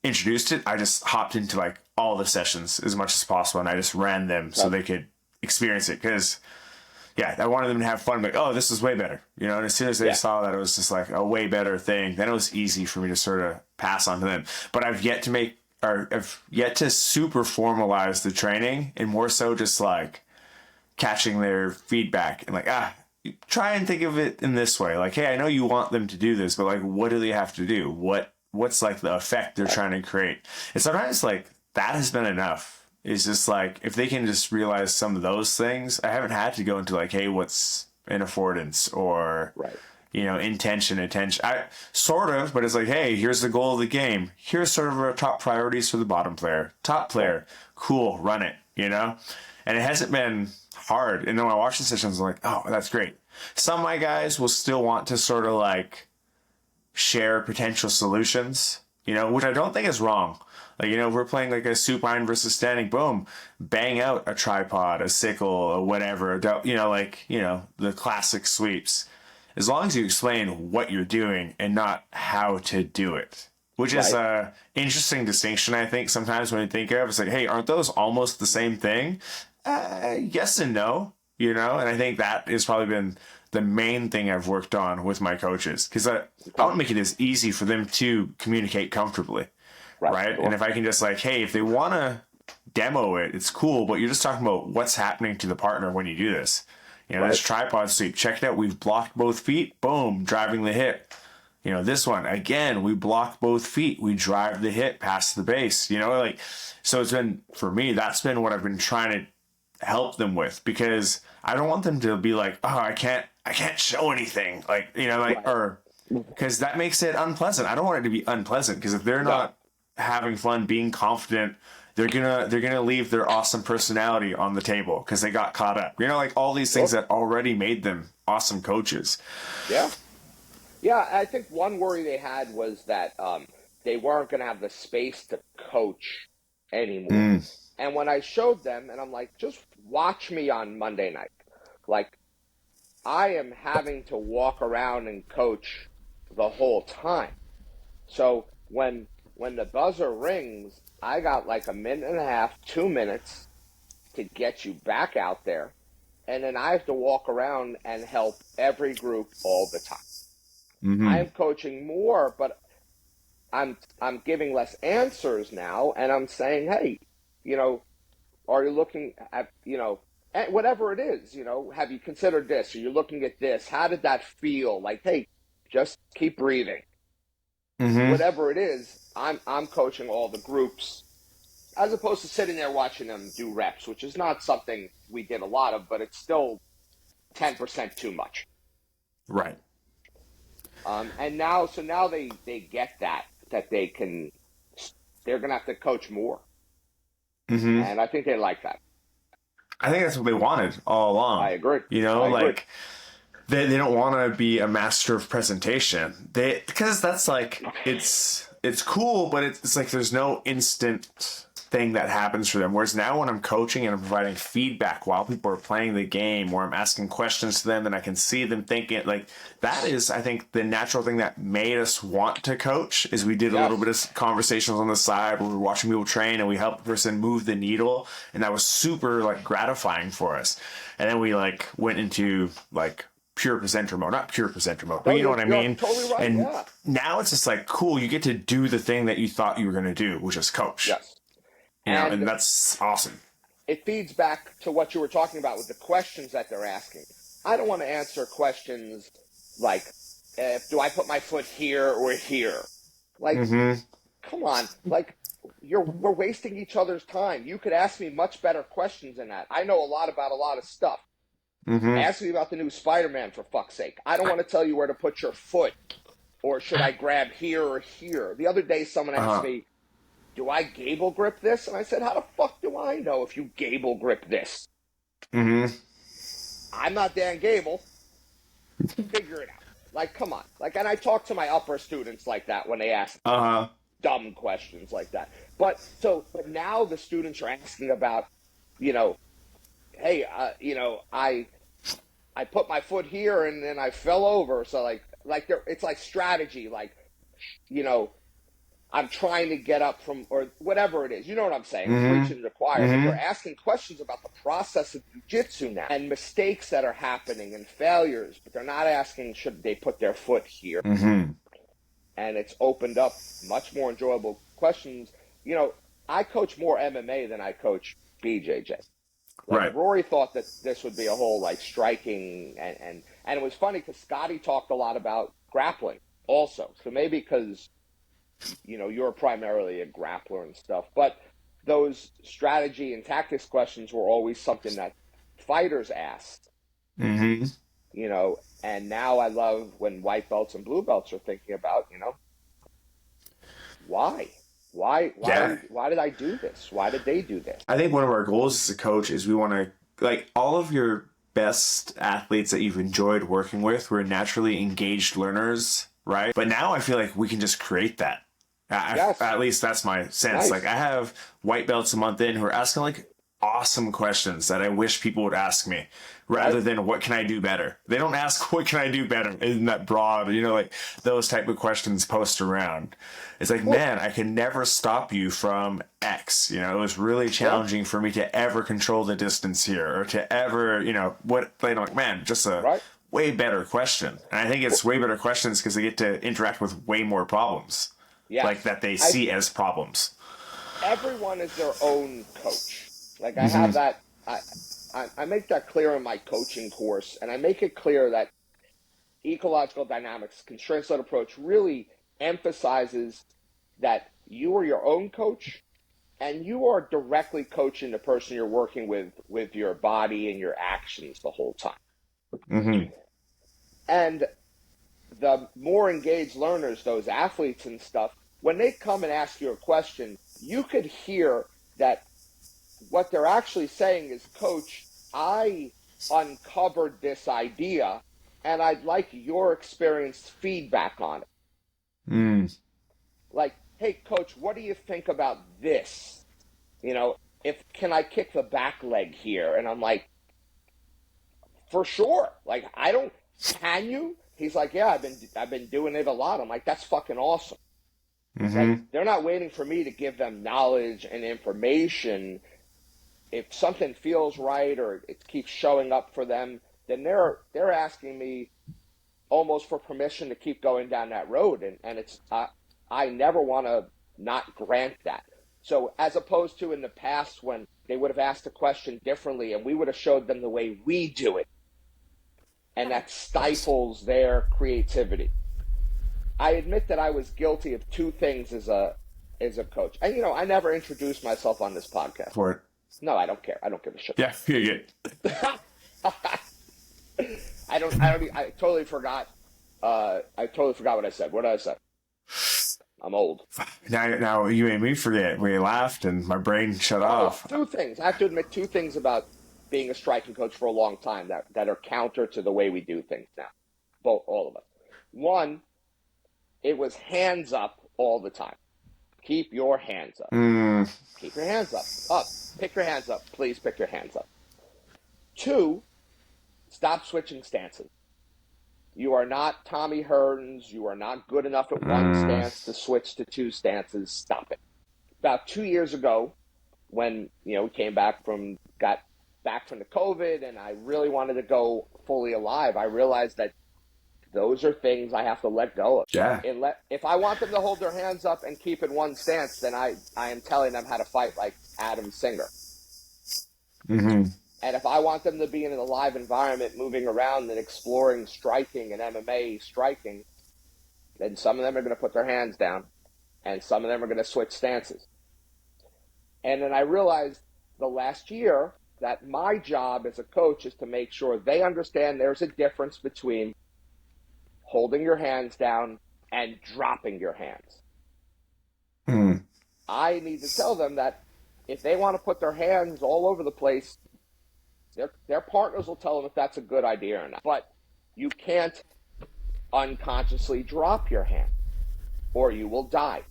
introduced it, I just hopped into like all the sessions as much as possible, and I just ran them so they could experience it. Because yeah, I wanted them to have fun. Like, oh, this is way better, you know. And as soon as they saw that it was just like a way better thing, then it was easy for me to sort of pass on to them. But I've yet to super formalize the training, and more so just like catching their feedback and like, try and think of it in this way. Like, hey, I know you want them to do this, but like, what do they have to do? What's like the effect they're trying to create? And sometimes like that has been enough. It's just like, if they can just realize some of those things, I haven't had to go into like, hey, what's an affordance or, you know, intention, attention. I sort of, but it's like, hey, here's the goal of the game. Here's sort of our top priorities for the bottom player. Top player, cool, run it, you know? And it hasn't been hard. And then when I watch the sessions, I'm like, oh, that's great. Some of my guys will still want to sort of like share potential solutions, you know, which I don't think is wrong. Like, you know, if we're playing like a supine versus standing, boom, bang out a tripod, a sickle, or whatever, you know, like, you know, the classic sweeps. As long as you explain what you're doing and not how to do it, which is a interesting distinction, I think, sometimes when you think of it. It's like, hey, aren't those almost the same thing? Yes and no, you know, and I think that has probably been the main thing I've worked on with my coaches, because I want to make it as easy for them to communicate comfortably. Right. And if I can just like, hey, if they want to demo it, it's cool, but you're just talking about what's happening to the partner when you do this. You know, this tripod sweep, check it out. We've blocked both feet. Boom, driving the hip. You know, this one, again, we block both feet. We drive the hip past the base. You know, like, so it's been, for me, that's been what I've been trying to help them with, because I don't want them to be like, oh, I can't show anything. Like, you know, like, or, because that makes it unpleasant. I don't want it to be unpleasant, because if they're not having fun, being confident, they're gonna leave their awesome personality on the table because they got caught up. You know, like all these things that already made them awesome coaches. Yeah. I think one worry they had was that they weren't gonna have the space to coach anymore. And when I showed them, and I'm like, just watch me on Monday night. Like, I am having to walk around and coach the whole time. So when the buzzer rings, I got like a minute and a half, 2 minutes to get you back out there. And then I have to walk around and help every group all the time. I am coaching more, but I'm giving less answers now. And I'm saying, hey, you know, are you looking at, you know, whatever it is, you know, have you considered this? Are you looking at this? How did that feel? Like, hey, just keep breathing. Whatever it is, I'm coaching all the groups, as opposed to sitting there watching them do reps, which is not something we did a lot of, but it's still 10% too much. Right. And now they get that they're going to have to coach more. And I think they like that. I think that's what they wanted all along. I agree. You know, like they don't want to be a master of presentation. Because that's like, it's cool, but it's like there's no instant thing that happens for them. Whereas now when I'm coaching and I'm providing feedback while people are playing the game, or I'm asking questions to them and I can see them thinking, like, that is, I think, the natural thing that made us want to coach. Is we did a little bit of conversations on the side where we were watching people train and we helped the person move the needle, and that was super like gratifying for us. And then we like went into like pure presenter mode, not pure presenter mode, but you know what I mean? Totally right. And now it's just like, cool, you get to do the thing that you thought you were going to do, which is coach. Yes. You know, and that's awesome. It feeds back to what you were talking about with the questions that they're asking. I don't want to answer questions like, do I put my foot here or here? Like, come on. Like, we're wasting each other's time. You could ask me much better questions than that. I know a lot about a lot of stuff. Ask me about the new Spider-Man, for fuck's sake. I don't want to tell you where to put your foot, or should I grab here or here. The other day, someone asked me, do I gable grip this? And I said, how the fuck do I know if you gable grip this? I'm not Dan Gable. Figure it out. Like, come on. Like, and I talk to my upper students like that when they ask dumb questions like that. But now the students are asking about, you know, hey, you know, I put my foot here and then I fell over. So like it's like strategy, like, you know, I'm trying to get up from, or whatever it is. You know what I'm saying? Preaching to the choir. But they're asking questions about the process of jiu-jitsu now, and mistakes that are happening and failures. But they're not asking, should they put their foot here? And it's opened up much more enjoyable questions. You know, I coach more MMA than I coach BJJ. Like, Rory thought that this would be a whole like striking, and it was funny because Scotty talked a lot about grappling also. So maybe because, you know, you're primarily a grappler and stuff, but those strategy and tactics questions were always something that fighters asked, you know, and now I love when white belts and blue belts are thinking about, you know, why did I do this? Why did they do this? I think one of our goals as a coach is we want to, like, all of your best athletes that you've enjoyed working with were naturally engaged learners, right? But now I feel like we can just create that. At least that's my sense. Like, I have white belts a month in who are asking like awesome questions that I wish people would ask me, rather than what can I do better. They don't ask what can I do better in that broad, you know, like those type of questions post around. It's like, man, I can never stop you from X. You know, it was really challenging for me to ever control the distance here, or to ever, you know, what, like, man, just a way better question. And I think it's way better questions because they get to interact with way more problems. Like that they see as problems. Everyone is their own coach. Like, I have that, I make that clear in my coaching course, and I make it clear that ecological dynamics, constraint-led approach, really emphasizes that you are your own coach, and you are directly coaching the person you're working with your body and your actions the whole time. And the more engaged learners, those athletes and stuff, when they come and ask you a question, you could hear that what they're actually saying is, Coach, I uncovered this idea, and I'd like your experienced feedback on it. Like, hey, Coach, what do you think about this? You know, can I kick the back leg here? And I'm like, for sure. Like, can you? He's like, yeah, I've been doing it a lot. I'm like, that's fucking awesome. Like, they're not waiting for me to give them knowledge and information. If something feels right or it keeps showing up for them, then they're asking me almost for permission to keep going down that road. And it's I never want to not grant that. So as opposed to in the past when they would have asked a question differently and we would have showed them the way we do it, and that stifles their creativity. I admit that I was guilty of two things as a coach. And, you know, I never introduced myself on this podcast. For it. No, I don't care. I don't give a shit. Yeah, you're good. I totally forgot. I totally forgot what I said. What did I say? I'm old. Now you made me forget. We laughed and my brain shut off. Two things. I have to admit two things about being a striking coach for a long time that are counter to the way we do things now. All of us. One, it was hands up all the time. Keep your hands up. Keep your hands up. Up. Pick your hands up. Please pick your hands up. 2, stop switching stances. You are not Tommy Hearns. You are not good enough at one stance to switch to 2 stances. Stop it. About 2 years ago, when we got back from the COVID, and I really wanted to go fully alive, I realized that those are things I have to let go of. Yeah. If I want them to hold their hands up and keep in one stance, then I am telling them how to fight like Adam Singer. And if I want them to be in an alive environment, moving around and exploring striking and MMA striking, then some of them are going to put their hands down, and some of them are going to switch stances. And then I realized the last year that my job as a coach is to make sure they understand there's a difference between holding your hands down and dropping your hands. I need to tell them that if they want to put their hands all over the place, their partners will tell them if that's a good idea or not. But you can't unconsciously drop your hand, or you will die.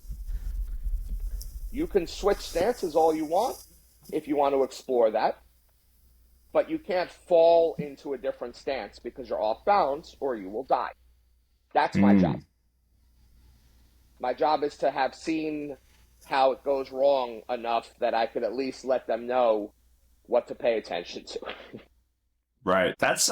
You can switch stances all you want if you want to explore that, but you can't fall into a different stance because you're off balance, or you will die. That's my job. My job is to have seen how it goes wrong enough that I could at least let them know what to pay attention to. Right. That's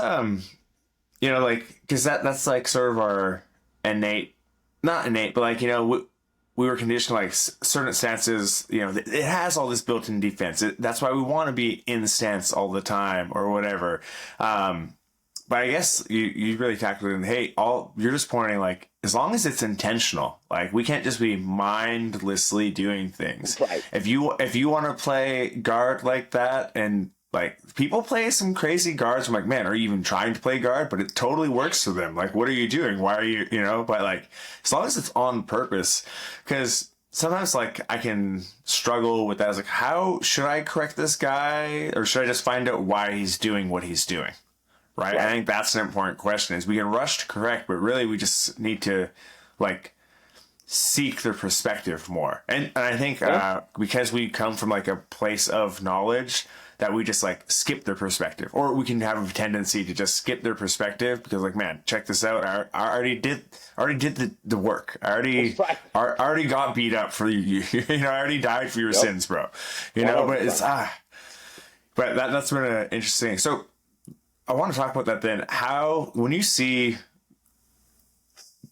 because that's like sort of our not innate, but like we were conditioned like certain stances. It has all this built-in defense. That's why we want to be in stance all the time or whatever. But I guess you really tackled it in, hey, you're just pointing like, as long as it's intentional, like we can't just be mindlessly doing things. Right. If you want to play guard like that, and like people play some crazy guards, I'm like, man, are you even trying to play guard? But it totally works for them. Like, what are you doing? Why are you, but like, as long as it's on purpose, because sometimes like I can struggle with that. I was like, how should I correct this guy? Or should I just find out why he's doing what he's doing? Right. I think that's an important question, is we can rush to correct, but really we just need to like seek their perspective more. And I think because we come from like a place of knowledge, that we just like skip their perspective, or we can have a tendency to just skip their perspective because like, man, check this out. I already did the work. I already got beat up for you. I already died for your sins, bro. But it's, but that's been an interesting. So I want to talk about that then. How, when you see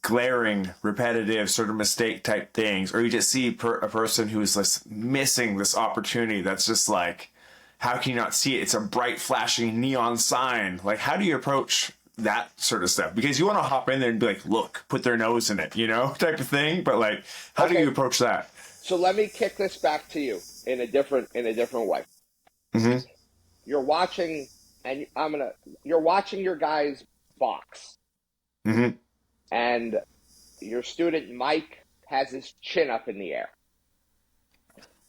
glaring, repetitive, sort of mistake type things, or you just see a person who's like missing this opportunity that's just like, how can you not see it? It's a bright, flashing neon sign. Like, how do you approach that sort of stuff? Because you want to hop in there and be like, look, put their nose in it, type of thing. But like, how do you approach that? So let me kick this back to you in a different way. You're watching, and you're watching your guys box. And your student, Mike, has his chin up in the air.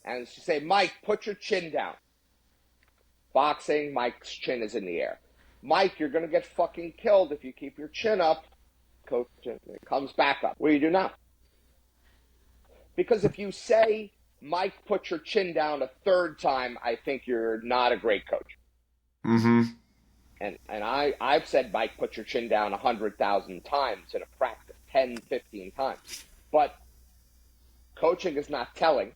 And you say, Mike, put your chin down. Boxing, Mike's chin is in the air. Mike, you're going to get fucking killed if you keep your chin up. Coach, it comes back up. What do you do now? Because if you say, Mike, put your chin down a third time, I think you're not a great coach. And I've said, Mike, put your chin down 100,000 times in a practice, 10, 15 times. But coaching is not telling.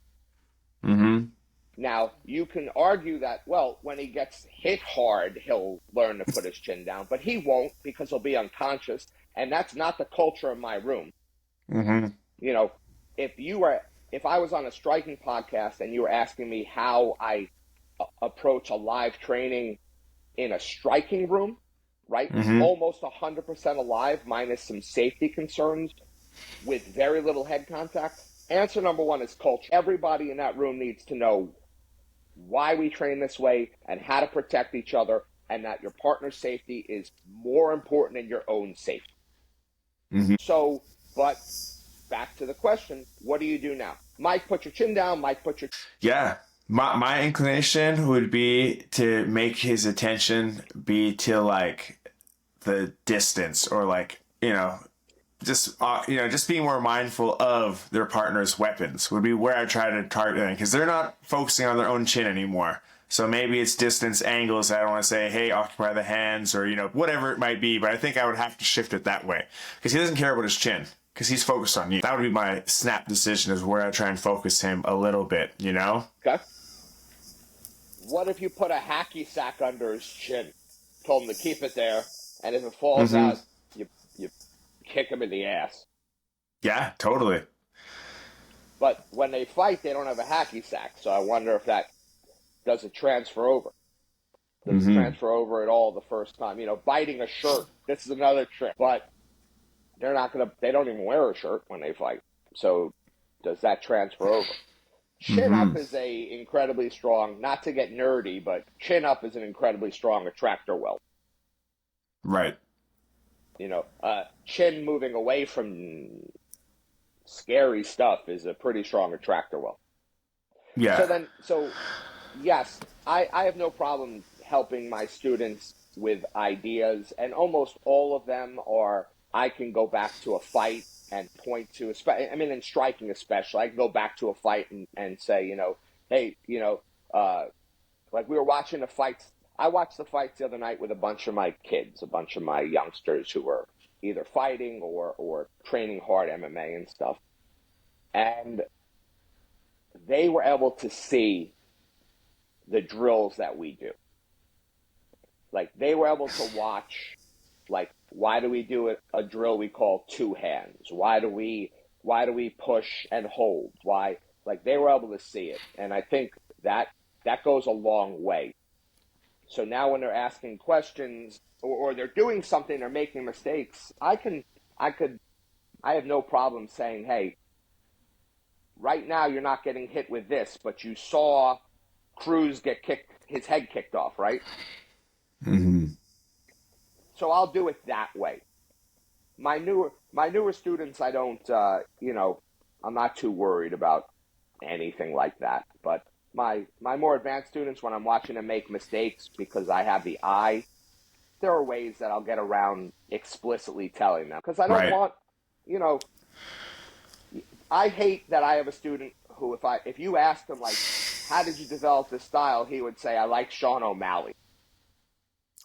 Now, you can argue that, well, when he gets hit hard, he'll learn to put his chin down. But he won't, because he'll be unconscious. And that's not the culture of my room. If I was on a striking podcast and you were asking me how I approach a live training in a striking room, right? Almost 100% alive, minus some safety concerns, with very little head contact. Answer number one is culture. Everybody in that room needs to know why we train this way and how to protect each other, and that your partner's safety is more important than your own safety. So, but back to the question, what do you do now? Mike, put your chin down. Mike, put your... Yeah. My inclination would be to make his attention be to like the distance, or like, just being more mindful of their partner's weapons would be where I try to target them, because they're not focusing on their own chin anymore. So maybe it's distance, angles. I don't want to say, hey, occupy the hands, or, whatever it might be. But I think I would have to shift it that way, because he doesn't care about his chin, because he's focused on you. That would be my snap decision, is where I try and focus him a little bit, Okay. What if you put a hacky sack under his chin, told him to keep it there, and if it falls out, you kick him in the ass? Yeah, totally. But when they fight, they don't have a hacky sack. So I wonder if that does it transfer over. Does it transfer over at all the first time? Biting a shirt. This is another trick. But they don't even wear a shirt when they fight. So does that transfer over? Chin up is a incredibly strong, not to get nerdy, but chin up is an incredibly strong attractor weld. Right. Chin moving away from scary stuff is a pretty strong attractor weld. Yeah. So yes, I have no problem helping my students with ideas, and almost all of them are, I can go back to a fight and point to, in striking especially, I can go back to a fight and say, hey, like we were watching the fights. I watched the fights the other night with a bunch of my kids, a bunch of my youngsters who were either fighting or training hard MMA and stuff. And they were able to see the drills that we do. Like, they were able to watch, like, why do we do a drill we call two hands? Why do we push and hold? Why? Like, they were able to see it. And I think that goes a long way. So now when they're asking questions or they're doing something, they're making mistakes, I have no problem saying, hey, right now you're not getting hit with this, but you saw Cruz get his head kicked off, right? So I'll do it that way. My newer students, I don't, I'm not too worried about anything like that. But my more advanced students, when I'm watching them make mistakes because I have the eye, there are ways that I'll get around explicitly telling them. Because I don't want, I hate that I have a student who, if you asked him, like, how did you develop this style, he would say, I like Sean O'Malley.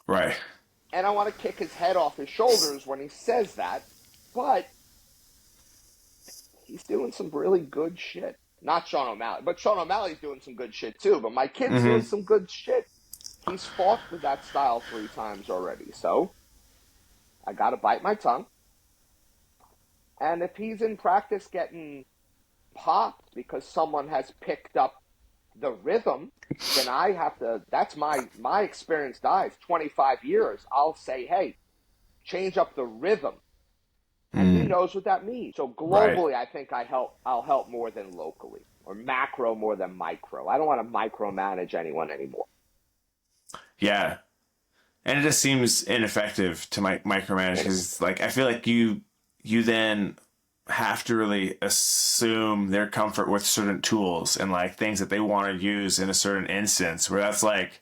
Right. And I want to kick his head off his shoulders when he says that, but he's doing some really good shit. Not Sean O'Malley, but Sean O'Malley's doing some good shit too, but my kid's doing some good shit. He's fought with that style 3 times already, so I got to bite my tongue. And if he's in practice getting popped because someone has picked up the rhythm, then I have to, that's my experience dies 25 years. I'll say, hey, change up the rhythm. And he knows what that means. So globally, I think I'll help more than locally, or macro more than micro. I don't want to micromanage anyone anymore. Yeah. And it just seems ineffective to micromanage, because like, I feel like you then have to really assume their comfort with certain tools and like things that they want to use in a certain instance, where that's like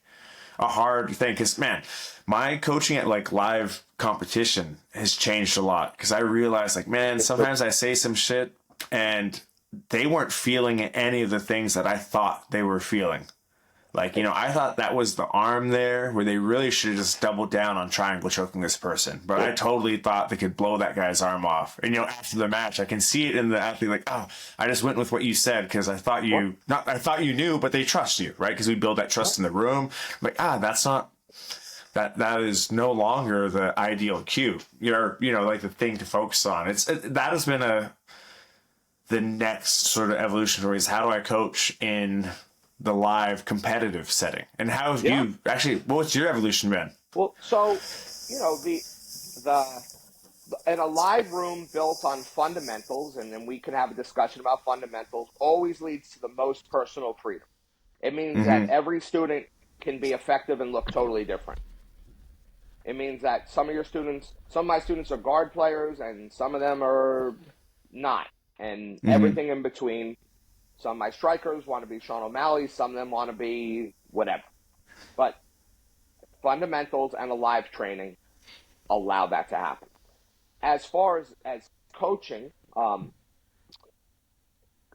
a hard thing. Because man, my coaching at like live competition has changed a lot, because I realized, like, man, sometimes I say some shit and they weren't feeling any of the things that I thought they were feeling. Like, I thought that was the arm there where they really should have just doubled down on triangle choking this person. But I totally thought they could blow that guy's arm off. And, after the match, I can see it in the athlete, like, oh, I just went with what you said because I thought you knew, but they trust you, right? Because we build that trust in the room. Like, that's not, that is no longer the ideal cue. Like the thing to focus on. That has been the next sort of evolution, is how do I coach in the live competitive setting? And how have you actually, what's your evolution been? Well, so, in a live room built on fundamentals, and then we can have a discussion about fundamentals, always leads to the most personal freedom. It means that every student can be effective and look totally different. It means that some of my students are guard players and some of them are not, and everything in between. Some of my strikers want to be Sean O'Malley. Some of them want to be whatever. But fundamentals and a live training allow that to happen. As far as coaching,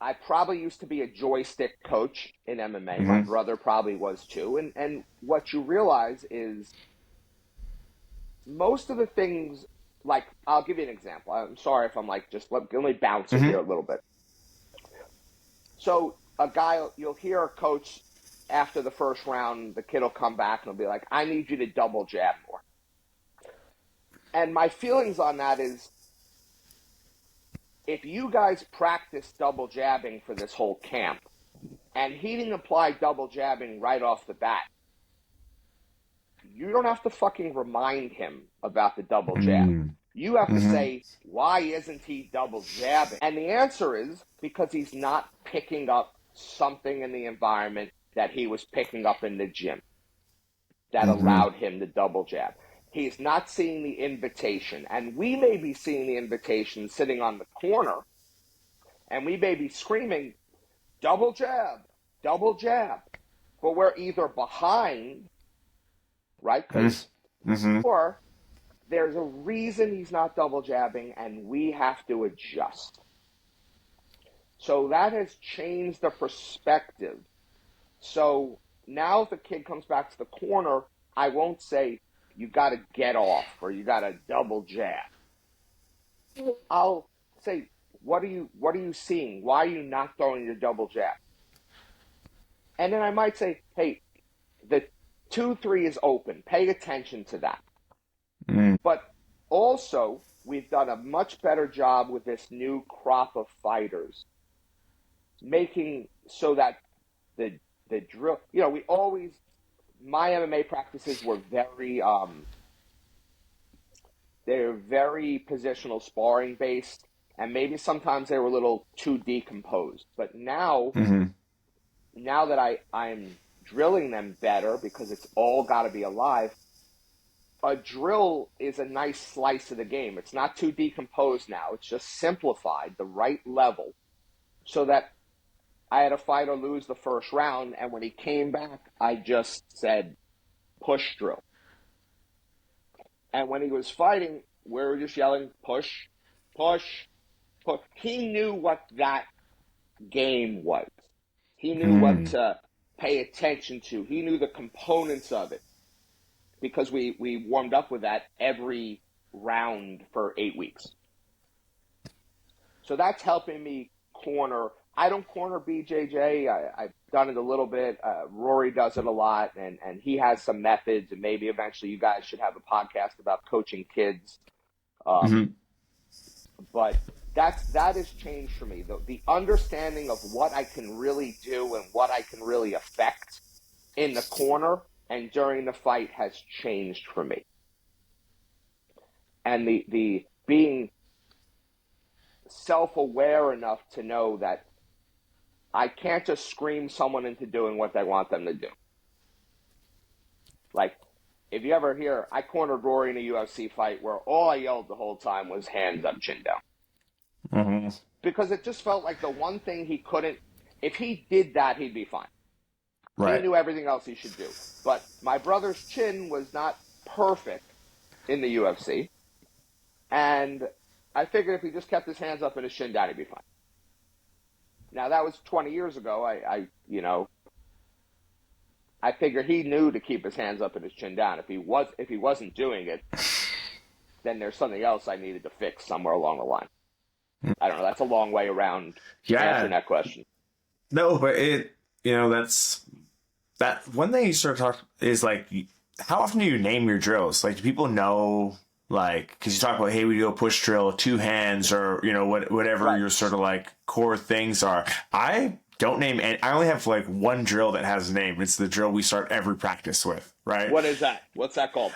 I probably used to be a joystick coach in MMA. My brother probably was too. And what you realize is most of the things, like, I'll give you an example. I'm sorry if I'm like, just let me bounce it here a little bit. So a guy, you'll hear a coach after the first round, the kid will come back and he'll be like, I need you to double jab more. And my feelings on that is, if you guys practice double jabbing for this whole camp, and he didn't apply double jabbing right off the bat, you don't have to fucking remind him about the double jab. You have to say, why isn't he double jabbing? And the answer is because he's not picking up something in the environment that he was picking up in the gym that allowed him to double jab. He's not seeing the invitation. And we may be seeing the invitation sitting on the corner, and we may be screaming, double jab, double jab. But we're either behind, right? Or there's a reason he's not double jabbing, and we have to adjust. So that has changed the perspective. So now if a kid comes back to the corner, I won't say, you got to get off or you got to double jab. I'll say, what are you seeing? Why are you not throwing your double jab? And then I might say, hey, the 2-3 is open. Pay attention to that. But also, we've done a much better job with this new crop of fighters, making so that the drill, we always, my MMA practices were very, they're very positional sparring based, and maybe sometimes they were a little too decomposed. But now, now that I'm drilling them better because it's all got to be alive, a drill is a nice slice of the game. It's not too decomposed now. It's just simplified, the right level, so that I had a fighter lose the first round, and when he came back, I just said, push drill. And when he was fighting, we were just yelling, push, push, push. He knew what that game was. He knew what to pay attention to. He knew the components of it because we warmed up with that every round for 8 weeks. So that's helping me corner. I don't corner BJJ. I've done it a little bit. Rory does it a lot, and he has some methods, and maybe eventually you guys should have a podcast about coaching kids. But that has changed for me. The understanding of what I can really do and what I can really affect in the corner and during the fight has changed for me. And the being self-aware enough to know that I can't just scream someone into doing what I want them to do. Like, if you ever hear, I cornered Rory in a UFC fight where all I yelled the whole time was hands up, chin down. Because it just felt like the one thing he couldn't, if he did that, he'd be fine. Right. He knew everything else he should do. But my brother's chin was not perfect in the UFC. And I figured if he just kept his hands up and his chin down, he'd be fine. Now, that was 20 years ago. I figured he knew to keep his hands up and his chin down. If he wasn't doing it, then there's something else I needed to fix somewhere along the line. I don't know. That's a long way around answering that question. No, but that's that one thing you sort of talk is like, how often do you name your drills? Like, do people know? Like, because you talk about, hey, we do a push drill, 2 hands, or whatever your sort of like core things are. I don't name any. I only have like one drill that has a name. It's the drill we start every practice with, right? What is that? What's that called?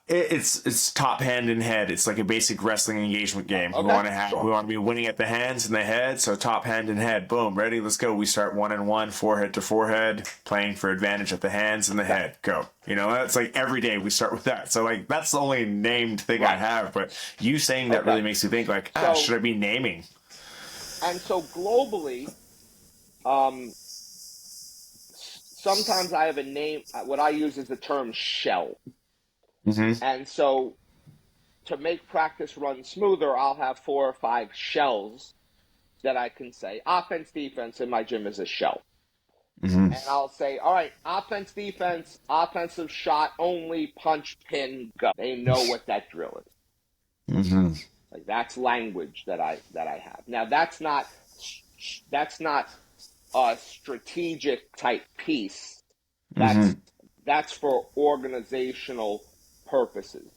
It's top, hand, and head. It's like a basic wrestling engagement game. Okay. We want to be winning at the hands and the head. So top, hand, and head. Boom, ready? Let's go. We start 1-on-1, forehead to forehead, playing for advantage at the hands and the head. Go. That's like every day we start with that. So like that's the only named thing I have. But you saying that really makes me think like, should I be naming? And so globally, sometimes I have a name. What I use is the term shell. And so to make practice run smoother, I'll have 4 or 5 shells that I can say. Offense, defense in my gym is a shell. Mm-hmm. And I'll say, all right, offense, defense, offensive shot only, punch, pin, go. They know what that drill is. Mm-hmm. Like, that's language that I have. Now, that's not a strategic type piece. That's for organizational purposes.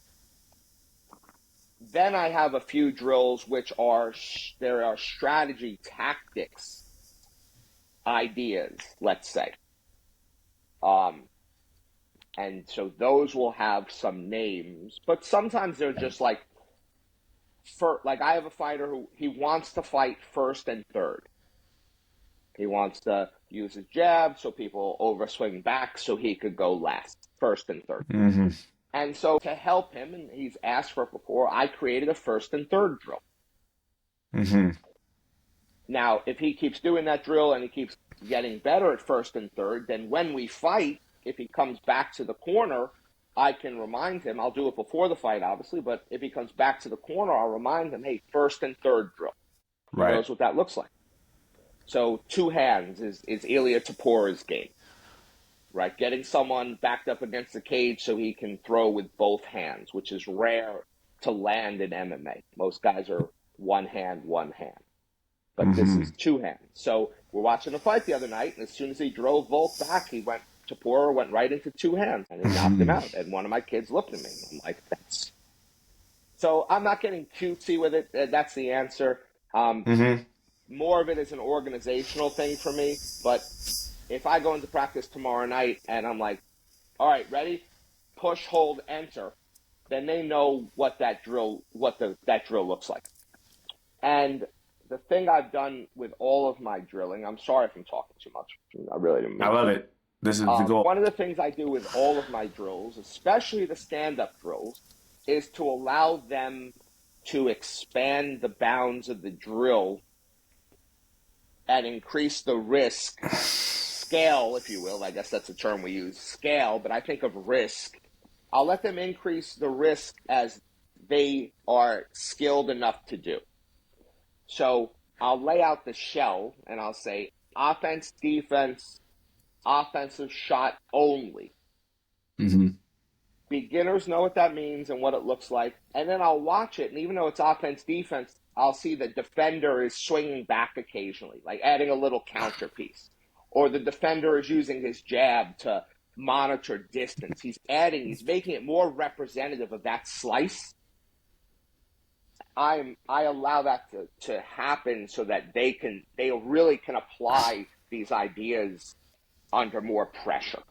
Then I have a few drills which there are strategy, tactics, ideas, let's say. And so those will have some names, but sometimes they're just like I have a fighter who he wants to fight first and third. He wants to use his jab so people overswing back so he could go last, first and third. Mm-hmm. And so to help him, and he's asked for it before, I created a first and third drill. Mm-hmm. Now, if he keeps doing that drill and he keeps getting better at first and third, then when we fight, if he comes back to the corner, I can remind him. I'll do it before the fight, obviously, but if he comes back to the corner, I'll remind him, hey, first and third drill. Right. He knows what that looks like. So 2 hands is Ilya Tapora's game, right? Getting someone backed up against the cage so he can throw with both hands, which is rare to land in MMA. Most guys are one hand. But this is 2 hands. So we're watching a fight the other night, and as soon as he drove Volk back, Tapora went right into 2 hands, and he knocked him out. And one of my kids looked at me, and I'm like, that's... So I'm not getting cutesy with it. That's the answer. More of it is an organizational thing for me. But if I go into practice tomorrow night, and I'm like, all right, ready? Push, hold, enter. Then they know what that drill looks like. And the thing I've done with all of my drilling, I'm sorry if I'm talking too much. I really didn't mean I love it. This is the goal. One of the things I do with all of my drills, especially the stand-up drills, is to allow them to expand the bounds of the drill and increase the risk scale, if you will. I guess that's a term we use, scale, but I think of risk. I'll let them increase the risk as they are skilled enough to do. So I'll lay out the shell and I'll say offense, defense, offensive shot only. Mm-hmm. Beginners know what that means and what it looks like. And then I'll watch it. And even though it's offense, defense, I'll see the defender is swinging back occasionally, like adding a little counter piece. Or the defender is using his jab to monitor distance. He's making it more representative of that slice. I allow that to happen so that they really can apply these ideas under more pressure.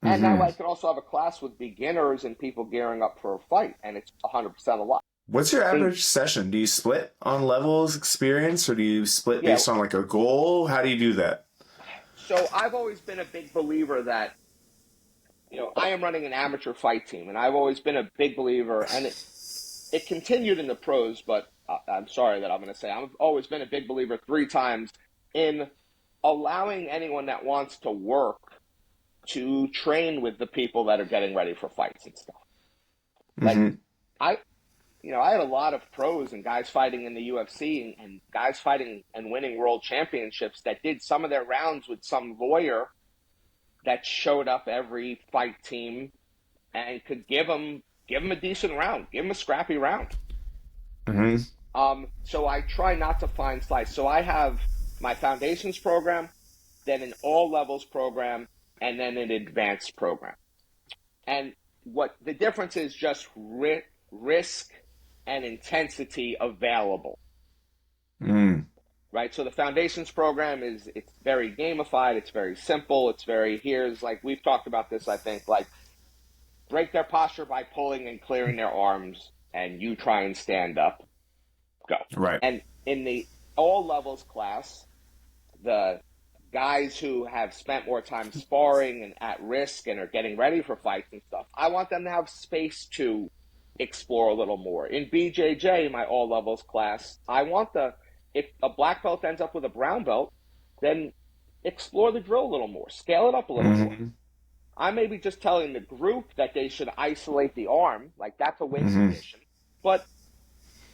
And now I could also have a class with beginners and people gearing up for a fight, and it's 100% a lot. What's your average session? Do you split on levels experience, or do you split based on like a goal? How do you do that? So I've always been a big believer that, I am running an amateur fight team, and I've always been a big believer, and it continued in the pros, but I'm sorry that I'm going to say I've always been a big believer 3 times in allowing anyone that wants to work to train with the people that are getting ready for fights and stuff. Like, I had a lot of pros and guys fighting in the UFC and guys fighting and winning world championships that did some of their rounds with some lawyer that showed up every fight team and could give them a decent round, give them a scrappy round. So I try not to find slice. So I have my foundations program, then an all levels program, and then an advanced program. And what the difference is just risk and intensity available. Right? So the foundations program it's very gamified, it's very simple, here's like, we've talked about this, I think, like, break their posture by pulling and clearing their arms, and you try and stand up, go. Right. And in the all levels class, the guys who have spent more time sparring and at risk and are getting ready for fights and stuff, I want them to have space to explore a little more. In BJJ, my all levels class, I want if a black belt ends up with a brown belt, then explore the drill a little more, scale it up a little more. I may be just telling the group that they should isolate the arm, like that's a win condition, but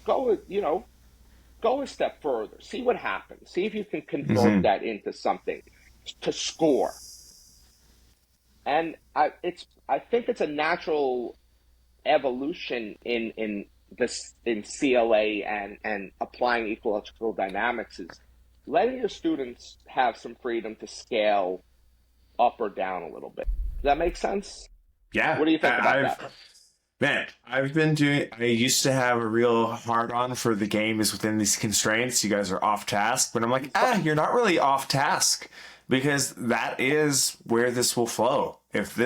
go, go a step further, see what happens, see if you can convert that into something to score. And I think it's a natural evolution in CLA and applying ecological dynamics is letting your students have some freedom to scale up or down a little bit. Does that make sense? Yeah. What do you think about that? Man, I used to have a real hard on for the game is within these constraints. You guys are off task, but I'm like, you're not really off task because that is where this will flow. If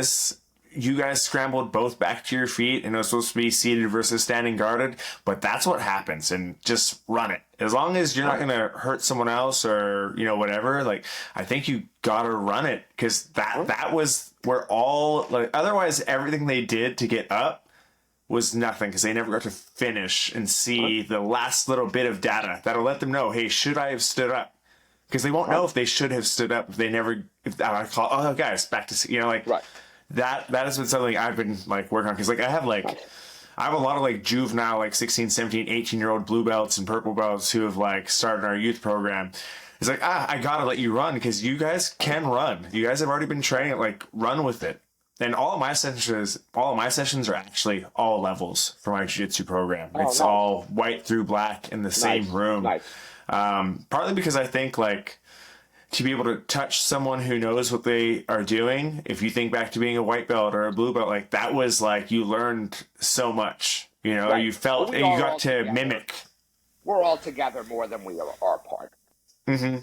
you guys scrambled both back to your feet and it was supposed to be seated versus standing guarded, but that's what happens and just run it. As long as you're not going to hurt someone else or, whatever, like, I think you got to run it because that was where otherwise everything they did to get up was nothing because they never got to finish and see the last little bit of data that'll let them know, hey, should I have stood up? Because they won't know if they should have stood up if they never, guys, back to, Right. That has been something I've been working on because I have a lot of juvenile 16, 17, 18-year-old blue belts and purple belts who have started our youth program. It's I gotta let you run because you guys can run. You guys have already been training, run with it. And all of my sessions are actually all levels for my jiu-jitsu program. It's nice. All white through black in the same room. Nice. Partly because I think to be able to touch someone who knows what they are doing, if you think back to being a white belt or a blue belt, that was you learned so much, right. You felt and you got to together. Mimic. We're all together more than we are apart. It's one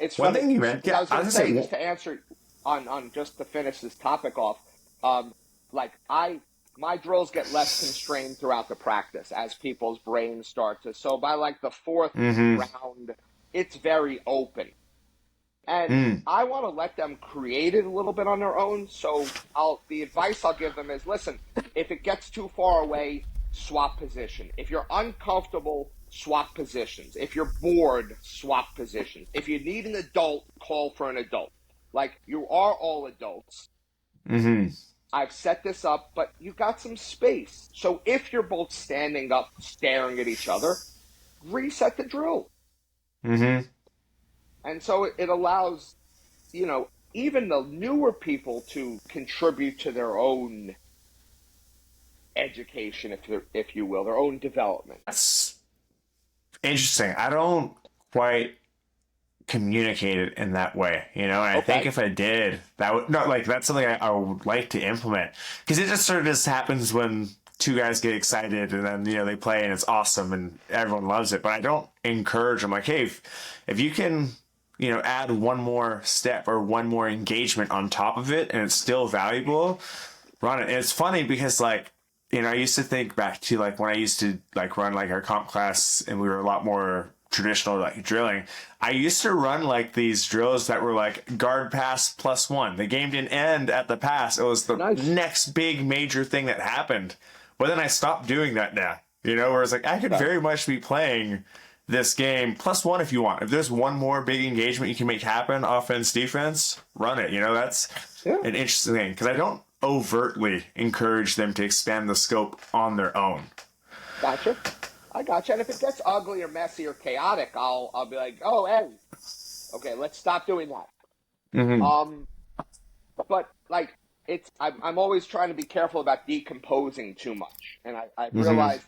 funny. Thing you meant. Yeah, I was going to say, just to answer on just to finish this topic off, my drills get less constrained throughout the practice as people's brains start to. So by the fourth round, it's very open. And I want to let them create it a little bit on their own. So the advice I'll give them is, listen, if it gets too far away, swap position. If you're uncomfortable, swap positions. If you're bored, swap positions. If you need an adult, call for an adult. You are all adults. I've set this up, but you've got some space. So if you're both standing up, staring at each other, reset the drill. And so it allows, even the newer people to contribute to their own education, if you will, their own development. That's interesting. I don't quite communicate it in that way, and I think if I did, that would that's something I would like to implement because it just sort of happens when two guys get excited and then they play and it's awesome and everyone loves it. But I don't encourage them hey, if you can add one more step or one more engagement on top of it and it's still valuable, run it. And it's funny because I used to think back to when I used to run our comp class and we were a lot more traditional drilling. I used to run these drills that were guard pass +1. The game didn't end at the pass. It was the next big major thing that happened. But then I stopped doing that now. Whereas I could very much be playing this game +1 if you want. If there's one more big engagement you can make happen, offense, defense, run it. That's an interesting thing because I don't overtly encourage them to expand the scope on their own. Gotcha. I gotcha. And if it gets ugly or messy or chaotic, I'll be oh, hey, okay, let's stop doing that. But I'm always trying to be careful about decomposing too much. And I realize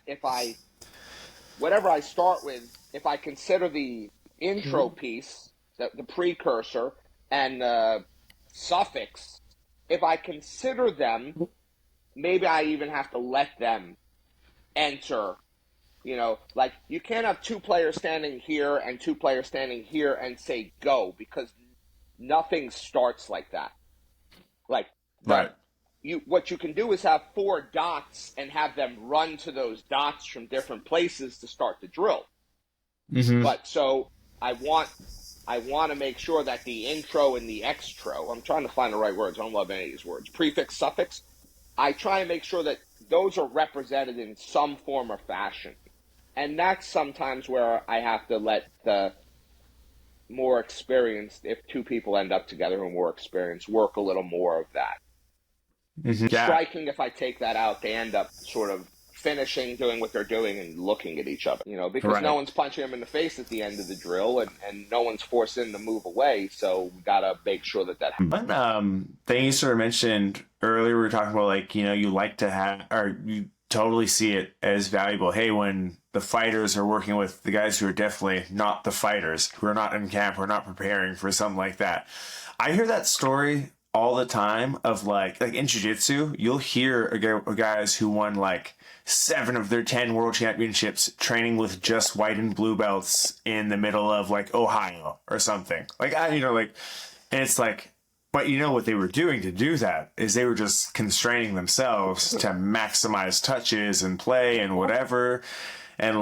whatever I start with, if I consider the intro piece, the precursor, and the suffix, if I consider them, maybe I even have to let them enter. You can't have two players standing here and two players standing here and say go because nothing starts like that. Right. What you can do is have 4 dots and have them run to those dots from different places to start the drill. But so I want to make sure that the intro and the extro, I'm trying to find the right words. I don't love any of these words. Prefix, suffix. I try and make sure that those are represented in some form or fashion. And that's sometimes where I have to let the more experienced, if two people end up together who are more experienced, work a little more of that. Mm-hmm. Yeah. Striking, if I take that out, they end up sort of finishing, doing what they're doing, and looking at each other, because no one's punching them in the face at the end of the drill, and no one's forcing them to move away. So we got to make sure that happens. One thing you sort of mentioned earlier, we were talking about, like, you like to have, or you totally see it as valuable. Hey, when the fighters are working with the guys who are definitely not the fighters, who are not in camp, who are not preparing for something like that. I hear that story all the time of like in jiu-jitsu, you'll hear guys who won like 7 of their 10 world championships training with just white and blue belts in the middle of like Ohio or something. And it's like, but what they were doing to do that is they were just constraining themselves to maximize touches and play and whatever. And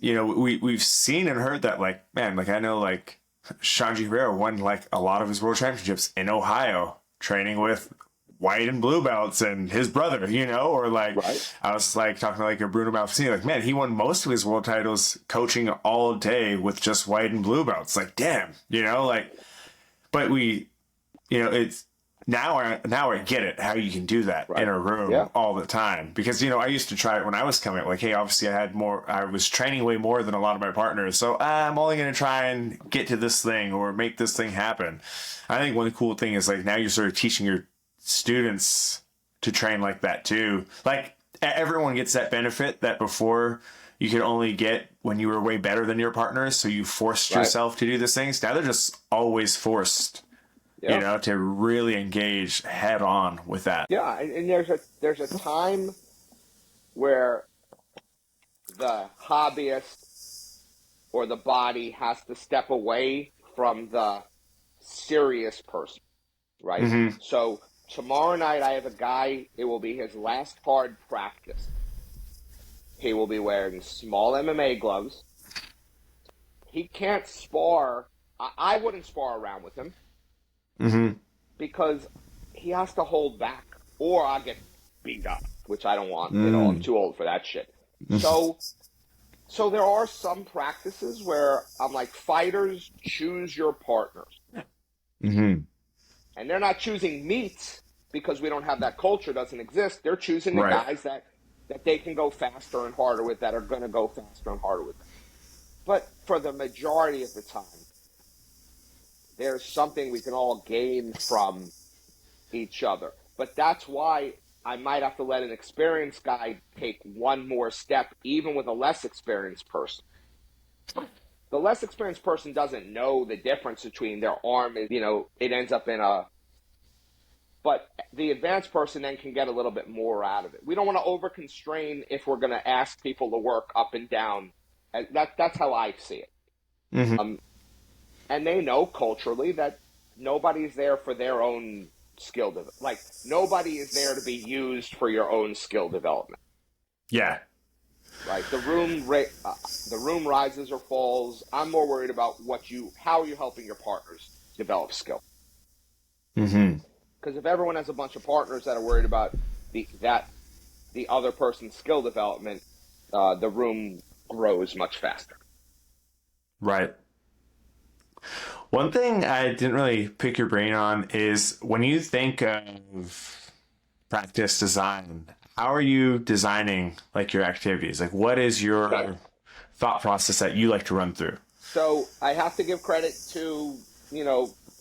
we've seen and heard that, I know Shanji Rivera won a lot of his world championships in Ohio training with white and blue belts and his brother, or right. I was talking to Bruno Malfacini, he won most of his world titles coaching all day with just white and blue belts. Damn, but we, it's now I get it, how you can do that in a room all the time. Because, I used to try it when I was coming up. Hey, obviously I was training way more than a lot of my partners. So I'm only going to try and get to this thing or make this thing happen. I think one cool thing is now you're sort of teaching your students to train like that too. Everyone gets that benefit that before you could only get when you were way better than your partners. So you forced yourself to do these things. Now they're just always forced. To really engage head on with that. Yeah, and there's a time where the hobbyist or the body has to step away from the serious person, right? Mm-hmm. So tomorrow night I have a guy, it will be his last hard practice. He will be wearing small MMA gloves. He can't spar. I wouldn't spar around with him. Mm-hmm. Because he has to hold back, or I'll get beat up, which I don't want. I'm too old for that shit. So there are some practices where I'm like, fighters, choose your partners. Mm-hmm. And they're not choosing meats because we don't have that culture, doesn't exist. They're choosing the guys that they can go faster and harder with, that are going to go faster and harder with them. But for the majority of the time, there's something we can all gain from each other. But that's why I might have to let an experienced guy take one more step, even with a less experienced person. The less experienced person doesn't know the difference between their arm, it ends up in a... But the advanced person then can get a little bit more out of it. We don't want to over-constrain if we're going to ask people to work up and down. That's how I see it. Mm-hmm. And they know culturally that nobody's there for their own skill development. Nobody is there to be used for your own skill development. Yeah. Right. The room rises or falls. I'm more worried about how are you helping your partners develop skill. Mm-hmm. Because if everyone has a bunch of partners that are worried about the other person's skill development, the room grows much faster. Right. One thing I didn't really pick your brain on is when you think of practice design, how are you designing your activities? What is your thought process that you like to run through? So I have to give credit to,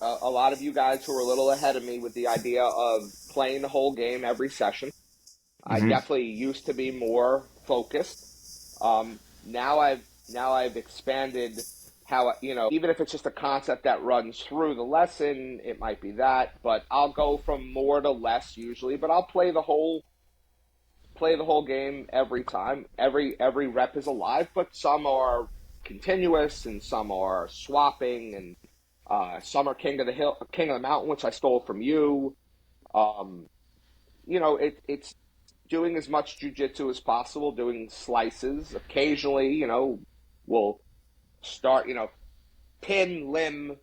a lot of you guys who are a little ahead of me with the idea of playing the whole game every session. Mm-hmm. I definitely used to be more focused. Now I've expanded how, even if it's just a concept that runs through the lesson, it might be that, but I'll go from more to less usually, but I'll play the whole game every time. Every rep is alive, but some are continuous and some are swapping, and some are King of the Mountain, which I stole from you. It's doing as much jiu-jitsu as possible, doing slices. Occasionally, we'll start, pin, limb.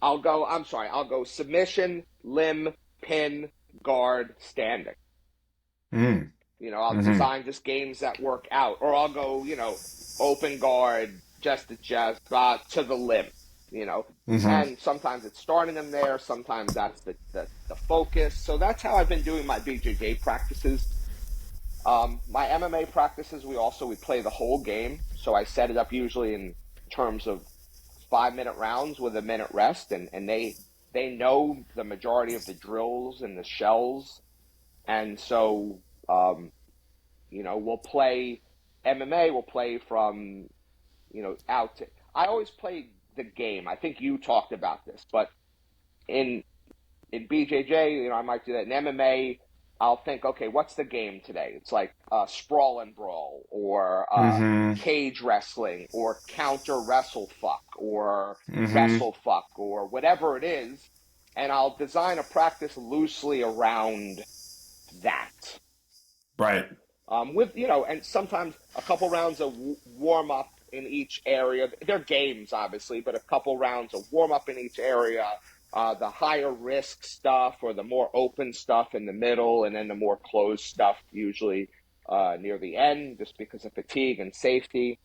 I'll go submission, limb, pin, guard, standing. I'll design just games that work out. Or I'll go, open guard, chest to chest, to the limb. you know, Mm-hmm. and sometimes it's starting them there. Sometimes that's the focus. So that's how I've been doing my BJJ practices. My MMA practices, we play the whole game. So I set it up usually in terms of 5-minute rounds with a minute rest, and they know the majority of the drills and the shells, and so we'll play MMA. We'll play from out. I always play the game. I think you talked about this, but in BJJ, I might do that. In MMA, I'll think, okay, what's the game today? It's like sprawl and brawl, or Mm-hmm. cage wrestling, or counter wrestle fuck, or Mm-hmm. wrestle fuck, or whatever it is, and I'll design a practice loosely around that. Right. And sometimes a couple rounds of warm up in each area. They're games, obviously, but a couple rounds of warm up in each area. The higher risk stuff or the more open stuff in the middle, and then the more closed stuff usually near the end, just because of fatigue and safety.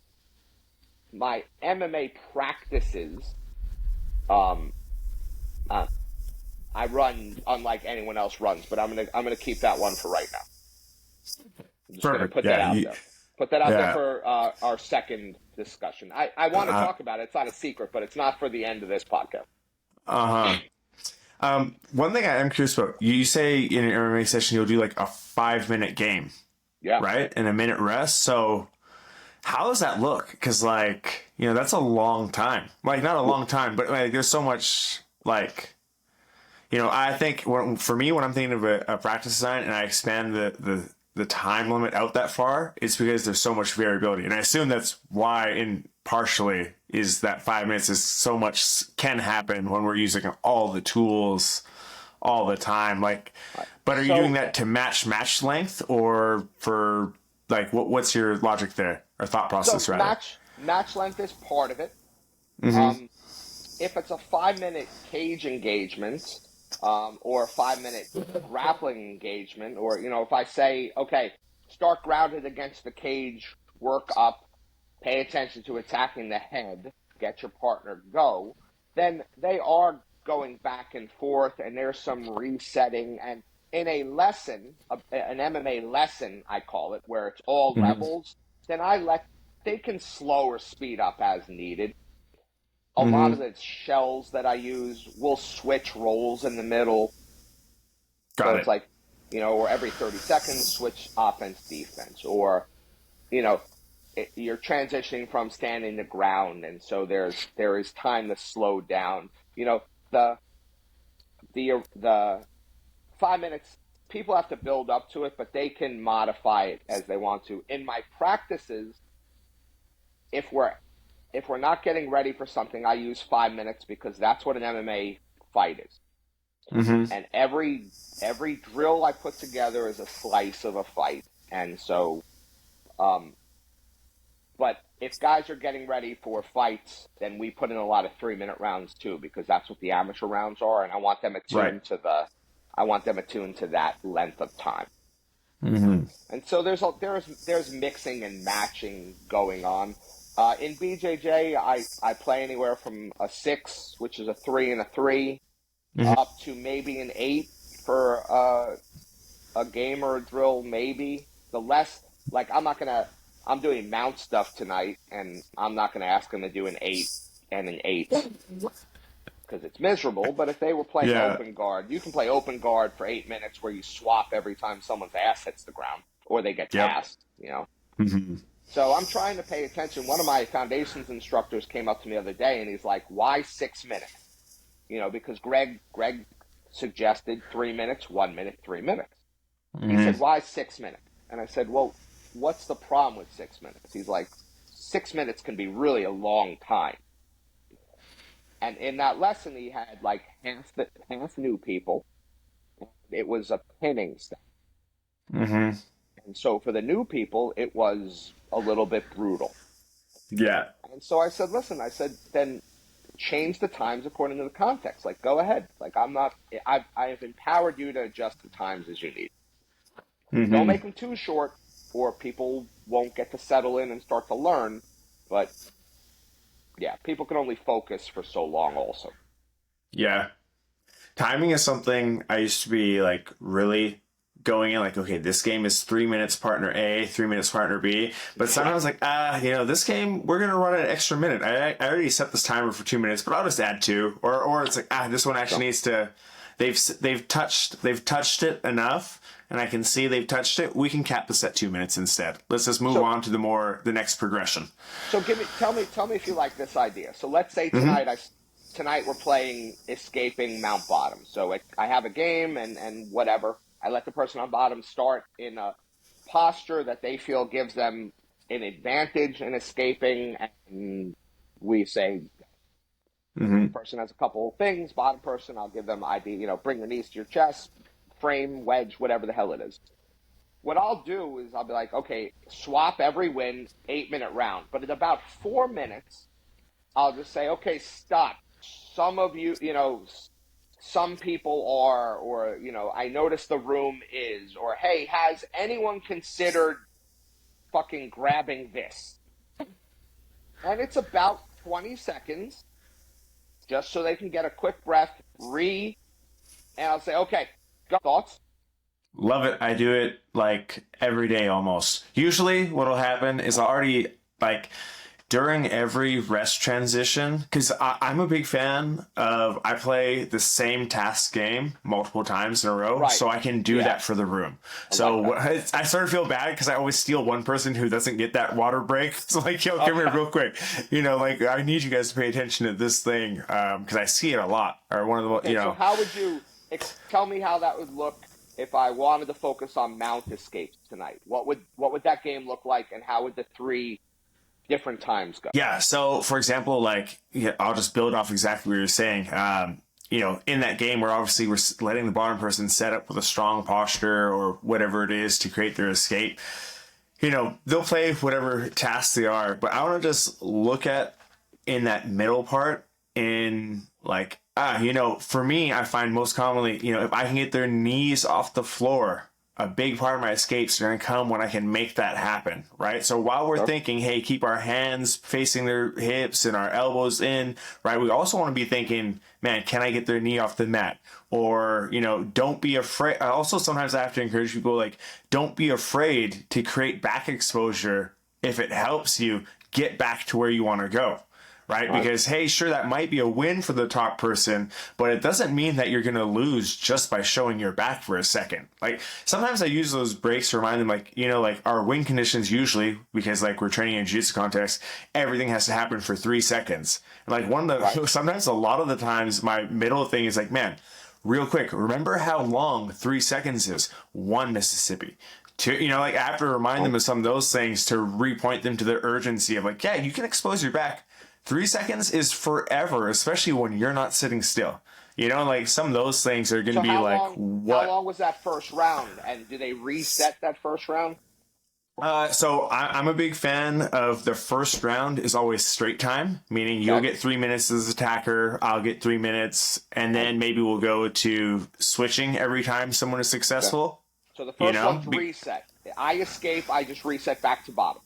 My MMA practices, um, uh, I run unlike anyone else runs, but I'm gonna keep that one for right now. I'm just going to Perfect. put that Yeah. out You, there. Put that out there yeah. for our second discussion. I want to Uh, talk about it. It's not a secret, but it's not for the end of this podcast. uh-huh. One thing I am curious about, you say in an MMA session, you'll do like a 5-minute game, Yeah. right? And a minute rest. So how does that look? Because that's a long time. Like, not a long time, but like, there's so much, I think for me, when I'm thinking of a practice design and I expand the time limit out that far, it's because there's so much variability. And I assume that's why, partially, is that 5 minutes is so much can happen when we're using all the tools all the time. But are you doing So, that to match length, or for what's your logic there, or thought so process rather? match length is part of it. Mm-hmm. Um, if it's a 5-minute cage engagement, or a 5-minute grappling engagement, or if I say, okay, start grounded against the cage, work up, pay attention to attacking the head, get your partner go, then they are going back and forth, and there's some resetting. And in a lesson, an MMA lesson, I call it, where it's all Mm-hmm. levels, then they can slow or speed up as needed. A lot of Mm-hmm. the shells that I use will switch roles in the middle. So Got it's it. like, or every 30 seconds, switch offense, defense, or, you know, you're transitioning from standing to ground, and so there is time to slow down. The the 5 minutes, people have to build up to it, but they can modify it as they want to. In my practices, if we're not getting ready for something, I use 5 minutes because that's what an MMA fight is. Mm-hmm. And every drill I put together is a slice of a fight, and so um, but if guys are getting ready for fights, then we put in a lot of 3-minute rounds too, because that's what the amateur rounds are, and I want them Right. attuned to that length of time. Mm-hmm. And so there's mixing and matching going on. In BJJ, I play anywhere from a 6, which is a 3 and a 3, Mm-hmm. up to maybe an 8 for a game or a drill, maybe. The less, like, I'm doing mount stuff tonight, and I'm not going to ask them to do an 8 and an 8 because it's miserable. But if they were playing Yeah. open guard, you can play open guard for 8 minutes where you swap every time someone's ass hits the ground or they get Yep. tasked. Mm-hmm. So I'm trying to pay attention. One of my foundations instructors came up to me the other day, and he's like, why 6 minutes? Because Greg suggested 3 minutes, 1 minute, 3 minutes. He Mm-hmm. said, why 6 minutes? And I said, well, what's the problem with 6 minutes? He's like, 6 minutes can be really a long time. And in that lesson, he had like half new people. It was a pinning style. Mm-hmm. And so for the new people, it was a little bit brutal. Yeah. And so I said, listen, then change the times according to the context. Like, go ahead. Like, I have empowered you to adjust the times as you need. Don't Mm-hmm. make them too short, or people won't get to settle in and start to learn. But Yeah, people can only focus for so long also. Yeah. Timing is something I used to be like really going in like, okay, this game is 3 minutes partner A, 3 minutes partner B. But sometimes like, this game, we're going to run an extra minute. I already set this timer for 2 minutes, but I'll just add two. Or it's like, this one actually needs to, they've touched it enough. And I can see they've touched it. We can cap this at 2 minutes instead. Let's just move on to the next progression. So tell me if you like this idea. So let's say tonight we're playing escaping Mount Bottom. So I have a game and whatever. I let the person on bottom start in a posture that they feel gives them an advantage in escaping, and we say, person has a couple of things. Bottom person, I'll give them bring your knees to your chest, frame, wedge, whatever the hell it is. What I'll do is I'll be like, okay, swap every win, 8-minute round. But at about 4 minutes, I'll just say, okay, stop. Some of you, some people are, or, I notice the room is, or, hey, has anyone considered fucking grabbing this? And it's about 20 seconds, just so they can get a quick breath, and I'll say, okay, go. Thoughts? Love it. I do it like every day almost. Usually what'll happen is I'll already like during every rest transition, because I'm a big fan of, I play the same task game multiple times in a row, so I can do that for the room. So I sort of feel bad because I always steal one person who doesn't get that water break. So like, yo, come here real quick. I need you guys to pay attention to this thing because I see it a lot. Or one of the, So how would you tell me how that would look if I wanted to focus on mount escapes tonight? What would that game look like, and how would the 3 different times go? Yeah. So for example, I'll just build off exactly what you're saying. In that game where obviously we're letting the bottom person set up with a strong posture or whatever it is to create their escape, they'll play whatever tasks they are, but I want to just look at in that middle part in like, for me, I find most commonly, if I can get their knees off the floor, a big part of my escapes are going to come when I can make that happen, right? So while we're thinking, hey, keep our hands facing their hips and our elbows in, right? We also want to be thinking, man, can I get their knee off the mat? Or, don't be afraid. Also, sometimes I have to encourage people, like, don't be afraid to create back exposure. If it helps you get back to where you want to go. Right? Because, hey, sure, that might be a win for the top person, but it doesn't mean that you're going to lose just by showing your back for a second. Like, sometimes I use those breaks to remind them, like, our win conditions usually, because, we're training in jiu-jitsu context, everything has to happen for 3 seconds. And, sometimes a lot of the times, my middle thing is like, man, real quick, remember how long 3 seconds is? 1 Mississippi. 2, I have to remind them of some of those things to repoint them to the urgency of yeah, you can expose your back. 3 seconds is forever, especially when you're not sitting still. Some of those things are going to be what? How long was that first round? And do they reset that first round? So I'm a big fan of the first round is always straight time, meaning you'll get 3 minutes as attacker, I'll get 3 minutes, and then maybe we'll go to switching every time someone is successful. So the first one's reset. I escape, I just reset back to bottom.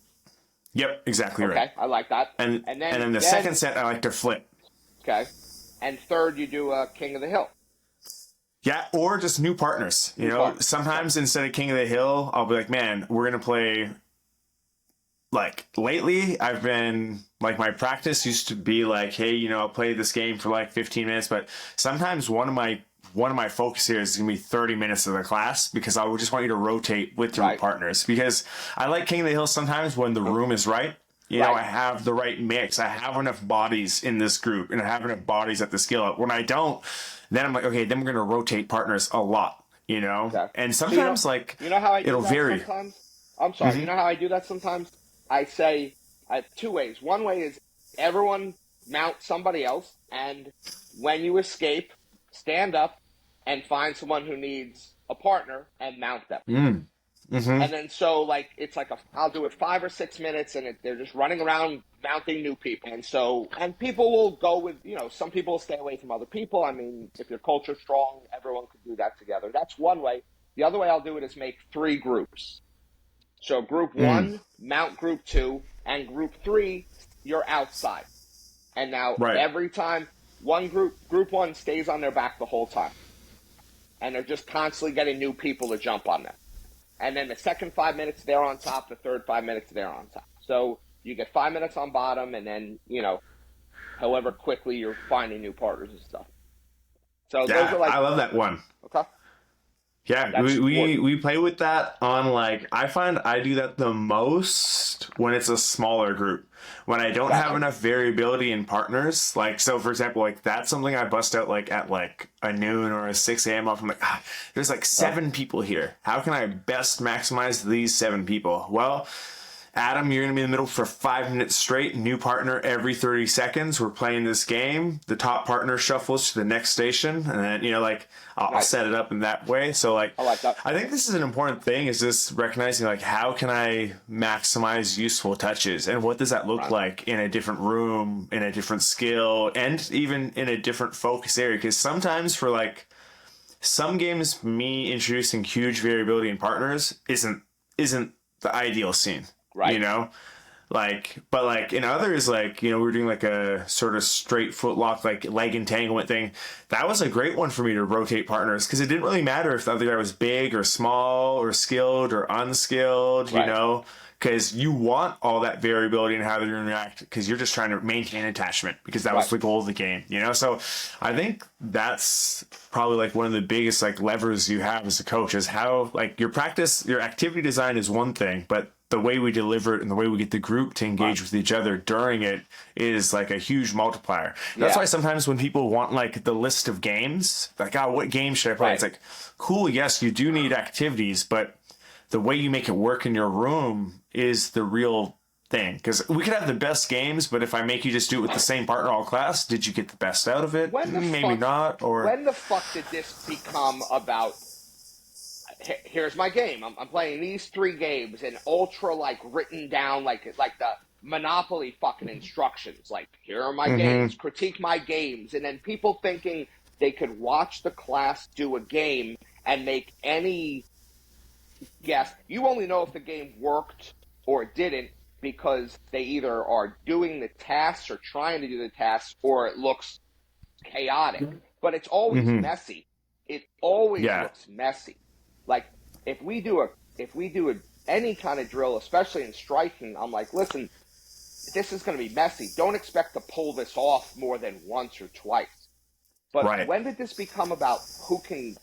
Yep, exactly right. Okay, I like that. And then the second set, I like to flip. Okay. And third, you do King of the Hill. Yeah, or just new partners. Sometimes instead of King of the Hill, I'll be like, man, we're going to play. Lately, I've been, my practice used to be hey, I'll play this game for 15 minutes. But sometimes one of my focus here is going to be 30 minutes of the class because I would just want you to rotate with your partners. Because I like King of the Hill sometimes when the room is right. I have the right mix. I have enough bodies in this group and I have enough bodies at the skill up. When I don't, then I'm like, okay, then we're going to rotate partners a lot, And sometimes how I do it'll that vary. Sometimes? I'm sorry. You know how I do that sometimes? I say 2 ways. One way is everyone mount somebody else. And when you escape, stand up and find someone who needs a partner and mount them. And then it's I'll do it 5 or 6 minutes and they're just running around mounting new people. And people will go with, some people will stay away from other people. I mean, if your culture's strong, everyone could do that together. That's one way. The other way I'll do it is make 3 groups. So group 1, mount group 2, and group 3, you're outside. And now Right. every time group one stays on their back the whole time. And they're just constantly getting new people to jump on them. And then the second 5 minutes, they're on top. The third 5 minutes, they're on top. So you get 5 minutes on bottom, and then, however quickly you're finding new partners and stuff. So Yeah, those are like, I love that one. okay. Yeah, we play with that on, like, I find I do that the most when it's a smaller group. When I don't have enough variability in partners, like, so for example, like, that's something I bust out like at like a noon or a 6 a.m. off. I'm like, there's like 7 people here. How can I best maximize these 7 people? Well, Adam, you're going to be in the middle for 5 minutes straight. New partner every 30 seconds. We're playing this game. The top partner shuffles to the next station. And then, I'll set it up in that way. So, like, I like that. I think this is an important thing, is this recognizing, like, how can I maximize useful touches? And what does that look like in a different room, in a different skill, and even in a different focus area? Because sometimes for, like, some games, me introducing huge variability in partners isn't the ideal scene. Right. But like in others, like, we're doing like a sort of straight foot lock, like leg entanglement thing. That was a great one for me to rotate partners, because it didn't really matter if the other guy was big or small or skilled or unskilled, because you want all that variability in how they interact, because you're just trying to maintain attachment, because that was the goal of the game, So I think that's probably like one of the biggest like levers you have as a coach, is how, like, your activity design is one thing, but the way we deliver it and the way we get the group to engage with each other during it is like a huge multiplier. That's why sometimes when people want like the list of games, like, what game should I play? It's like, cool, yes, you do need activities, but the way you make it work in your room is the real thing. Because we could have the best games, but if I make you just do it with the same partner all class, did you get the best out of it? Maybe not. Or when the fuck did this become about, here's my game, I'm playing these 3 games, and ultra, like, written down, like the Monopoly fucking instructions, like, here are my games, critique my games, and then people thinking they could watch the class do a game and make any guess. You only know if the game worked or didn't because they either are doing the tasks or trying to do the tasks, or it looks chaotic. But it's always messy. It always looks messy. Like, if we do any kind of drill, especially in striking, I'm like, listen, this is going to be messy. Don't expect to pull this off more than once or twice. But when did this become about who can,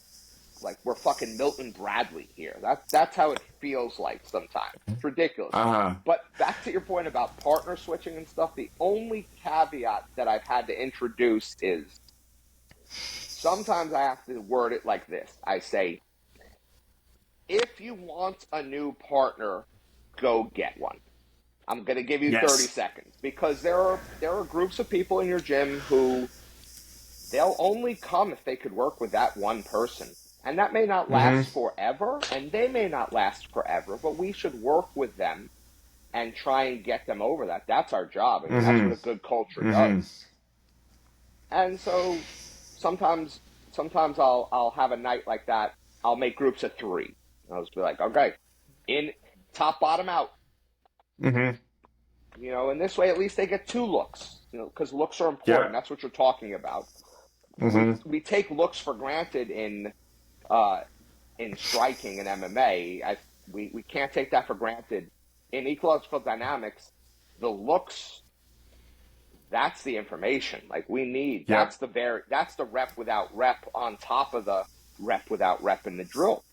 like, we're fucking Milton Bradley here? That's how it feels like sometimes. It's ridiculous. But back to your point about partner switching and stuff, the only caveat that I've had to introduce is sometimes I have to word it like this. I say, if you want a new partner, go get one. I'm going to give you 30 seconds, because there are groups of people in your gym who they'll only come if they could work with that one person. And that may not last forever, and they may not last forever, but we should work with them and try and get them over that. That's our job. I mean, that's what a good culture does. And so sometimes I'll have a night like that. I'll make groups of 3. I'll just be like, okay, in top, bottom, out. And this way at least they get 2 looks, because looks are important. That's what you're talking about. We take looks for granted in striking and MMA. We can't take that for granted. In ecological dynamics, the looks, that's the information. Like, we need, that's the rep without rep on top of the rep without rep in the drill.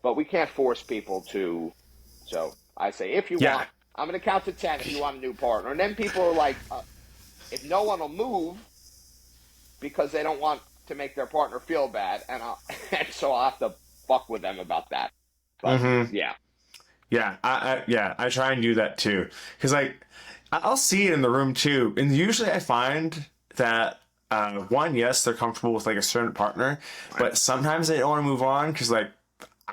But we can't force people to. So I say, if you want, I'm going to count to 10 if you want a new partner. And then people are like, if no one will move because they don't want to make their partner feel bad, and so I'll have to fuck with them about that. But I try and do that too, because like I'll see it in the room too, and usually I find that. One, yes, they're comfortable with like a certain partner, but sometimes they don't want to move on because like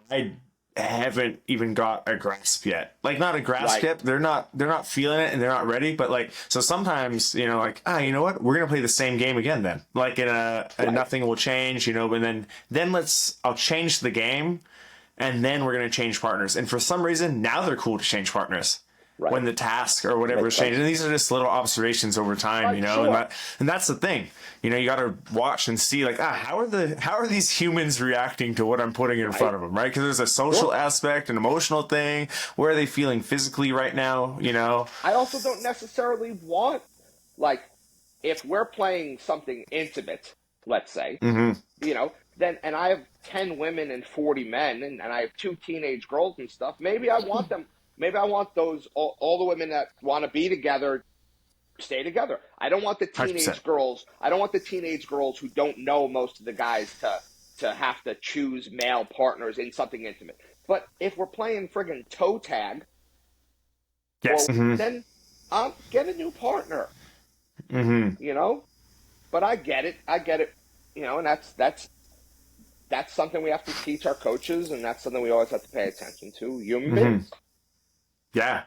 I haven't even got a grasp yet. Like, not a grasp yet. They're not feeling it and they're not ready. But like, so sometimes, like, you know what? We're gonna play the same game again then. Like in a nothing will change, and then I'll change the game, and then we're gonna change partners. And for some reason now they're cool to change partners. Right. when the task or whatever is changing. And these are just little observations over time, you know, Sure. and that's the thing, you know, you got to watch and see like, how are these humans reacting to what I'm putting in front of them, right? Because there's a social aspect, an emotional thing. Where are they feeling physically right now, you know? I also don't necessarily want, like, if we're playing something intimate, let's say, you know, then, and I have 10 women and 40 men, and I have 2 teenage girls and stuff, maybe I want them, maybe I want those, all the women that want to be together, stay together. I don't want the teenage 100%. girls, I don't want the teenage girls who don't know most of the guys to have to choose male partners in something intimate. But if we're playing friggin' toe tag, Yes. then get a new partner, you know? But I get it, you know, and that's something we have to teach our coaches, and that's something we always have to pay attention to. Human beings. Yeah.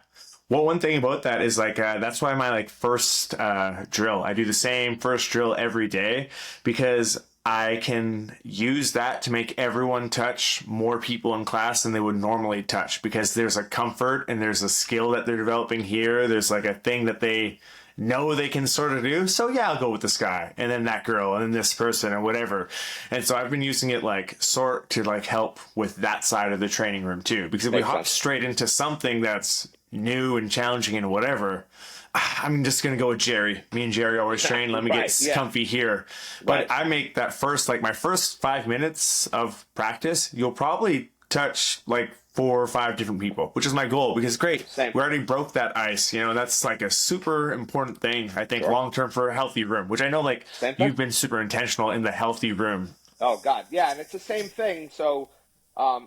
Well, one thing about that is like, that's why my like first drill, I do the same first drill every day, because I can use that to make everyone touch more people in class than they would normally touch, because there's a comfort and there's a skill that they're developing here. There's like a thing that they know they can sort of do. So yeah, I'll go with this guy and then that girl and then this person or whatever. And so I've been using it like sort to like help with that side of the training room too, because if we hop straight into something that's new and challenging and whatever, I'm just going to go with Jerry. Me and Jerry always train. Let me get comfy here. But I make that first, like my first 5 minutes of practice, you'll probably touch like 4 or 5 different people, which is my goal, because great. Same. We already broke that ice. You know, that's like a super important thing, I think, long-term for a healthy room, which I know like you've been super intentional in the healthy room. Oh God. Yeah. And it's the same thing. So,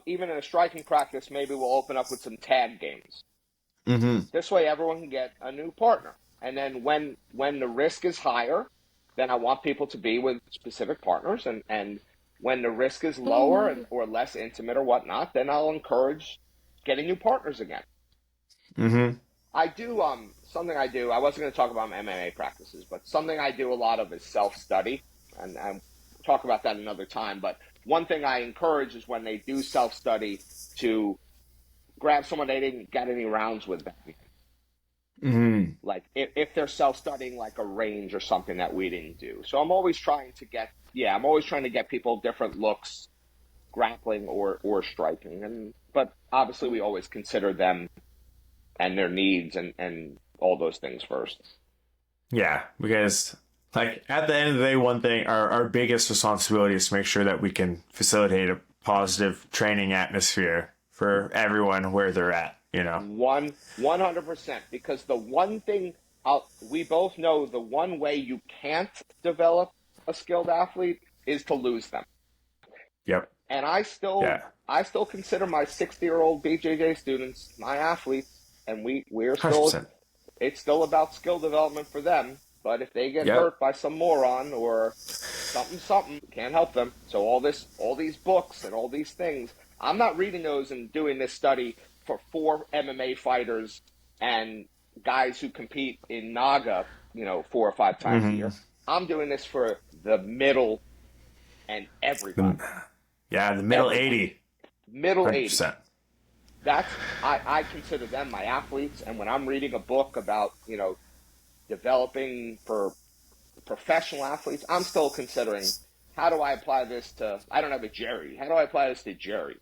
even in a striking practice, maybe we'll open up with some tag games. This way everyone can get a new partner. And then when the risk is higher, then I want people to be with specific partners. And when the risk is lower or less intimate or whatnot, then I'll encourage getting new partners again. I do, something I do, I wasn't going to talk about my MMA practices, but something I do a lot of is self-study. And I'll talk about that another time. But one thing I encourage is when they do self-study to grab someone they didn't get any rounds with back. Like if they're self-studying like a range or something that we didn't do. So I'm always trying to get people different looks, grappling or striking. But obviously we always consider them and their needs and all those things first. Yeah, because like at the end of the day, one thing, our biggest responsibility is to make sure that we can facilitate a positive training atmosphere for everyone where they're at, you know. 100%, because the one thing we both know, the one way you can't develop a skilled athlete is to lose them. Yep. And I still consider my 60-year-old BJJ students my athletes, and we're still 100%. It's still about skill development for them. But if they get hurt by some moron or something, can't help them. So all these books and all these things, I'm not reading those and doing this study for 4 MMA fighters and guys who compete in Naga, 4 or 5 times a year. I'm doing this for the middle and everybody. The middle 80. Middle 100%. 80. I consider them my athletes. And when I'm reading a book about, developing for professional athletes, I'm still considering, how do I apply this to, I don't have a Jerry. How do I apply this to Jerry?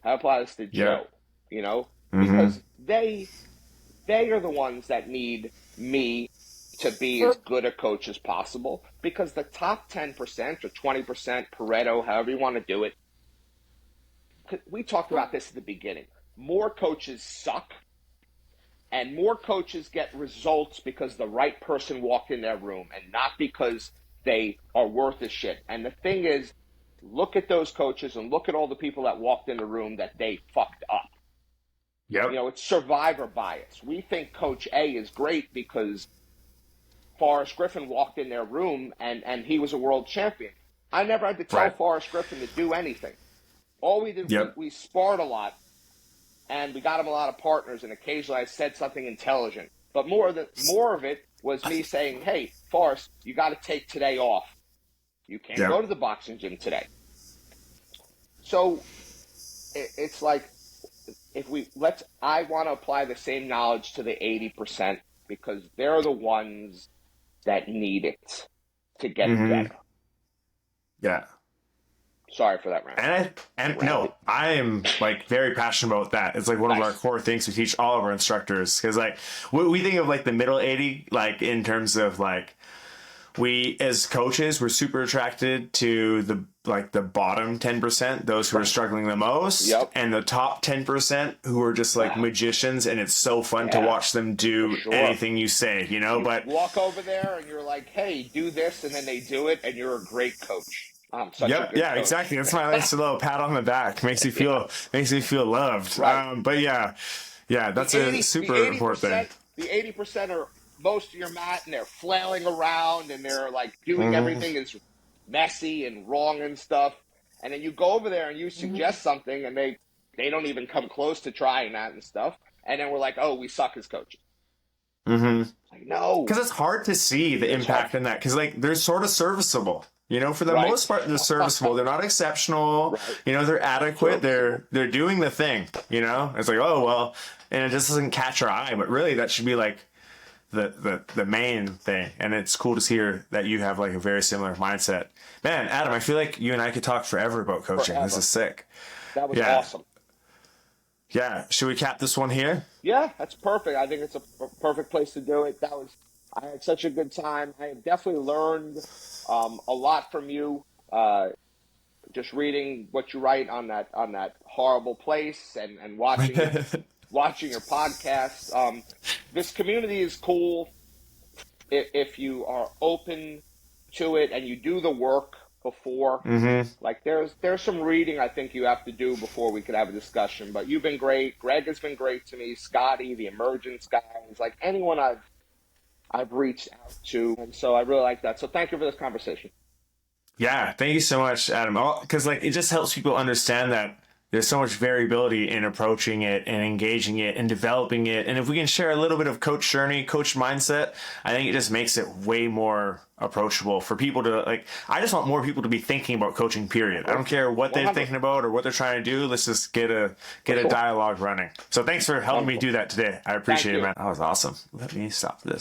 How do I apply this to Joe? Because they are the ones that need me to be as good a coach as possible, because the top 10% or 20%, Pareto, however you want to do it, we talked about this at the beginning. More coaches suck, and more coaches get results because the right person walked in their room and not because they are worth a shit. And the thing is, look at those coaches and look at all the people that walked in the room that they fucked up. Yep. It's survivor bias. We think Coach A is great because Forrest Griffin walked in their room and he was a world champion. I never had to tell Forrest Griffin to do anything. All we did, we sparred a lot, and we got him a lot of partners, and occasionally I said something intelligent. But more of it was me saying, hey, Forrest, you got to take today off. You can't go to the boxing gym today. So it's like I want to apply the same knowledge to the 80% because they're the ones that need it to get Mm-hmm. better. Yeah. Sorry for that rant. No, I am like very passionate about that. It's like one of our Nice. core things we teach all of our instructors, because like we think of like the middle 80, like in terms of like, we as coaches, we're super attracted to the bottom 10%, those who are struggling the most, Yep. and the top 10% who are just like magicians, and it's so fun to Yeah, watch them do sure. anything you say, you know. But walk over there and you're like, hey, do this, and then they do it, and you're a great coach. I'm such a yep, good yeah, coach. exactly. That's my nice little pat on the back. Makes me feel loved. Right. But yeah, that's a super important thing. The 80% are most of your mat, and they're flailing around, and they're like doing everything is messy and wrong and stuff. And then you go over there and you suggest something, and they don't even come close to trying that and stuff. And then we're like, oh, we suck as coaches. Like, no, Because it's hard to see the impact in that. Because like they're sort of serviceable. You know, for the most part, they're serviceable. They're not exceptional. You know, they're adequate. They're doing the thing. You know, it's like, oh well, and it just doesn't catch our eye. But really, that should be like the main thing. And it's cool to hear that you have like a very similar mindset. Man, Adam, I feel like you and I could talk forever about coaching. This is sick. That was awesome. Yeah, should we cap this one here? Yeah, that's perfect. I think it's a perfect place to do it. I had such a good time. I have definitely learned a lot from you. Just reading what you write on that horrible place and watching your podcast. This community is cool if you are open to it and you do the work before. Like there's some reading I think you have to do before we could have a discussion. But you've been great. Greg has been great to me. Scotty, the emergence guy, is like anyone I've reached out to, and so I really like that. So thank you for this conversation. Yeah, thank you so much, Adam. Because like it just helps people understand that there's so much variability in approaching it and engaging it and developing it. And if we can share a little bit of coach journey, coach mindset, I think it just makes it way more approachable for people to like. I just want more people to be thinking about coaching, period. I don't care what they're thinking about or what they're trying to do. Let's just get a dialogue running. So thanks for helping me do that today. I appreciate it, man. That was awesome. Let me stop this.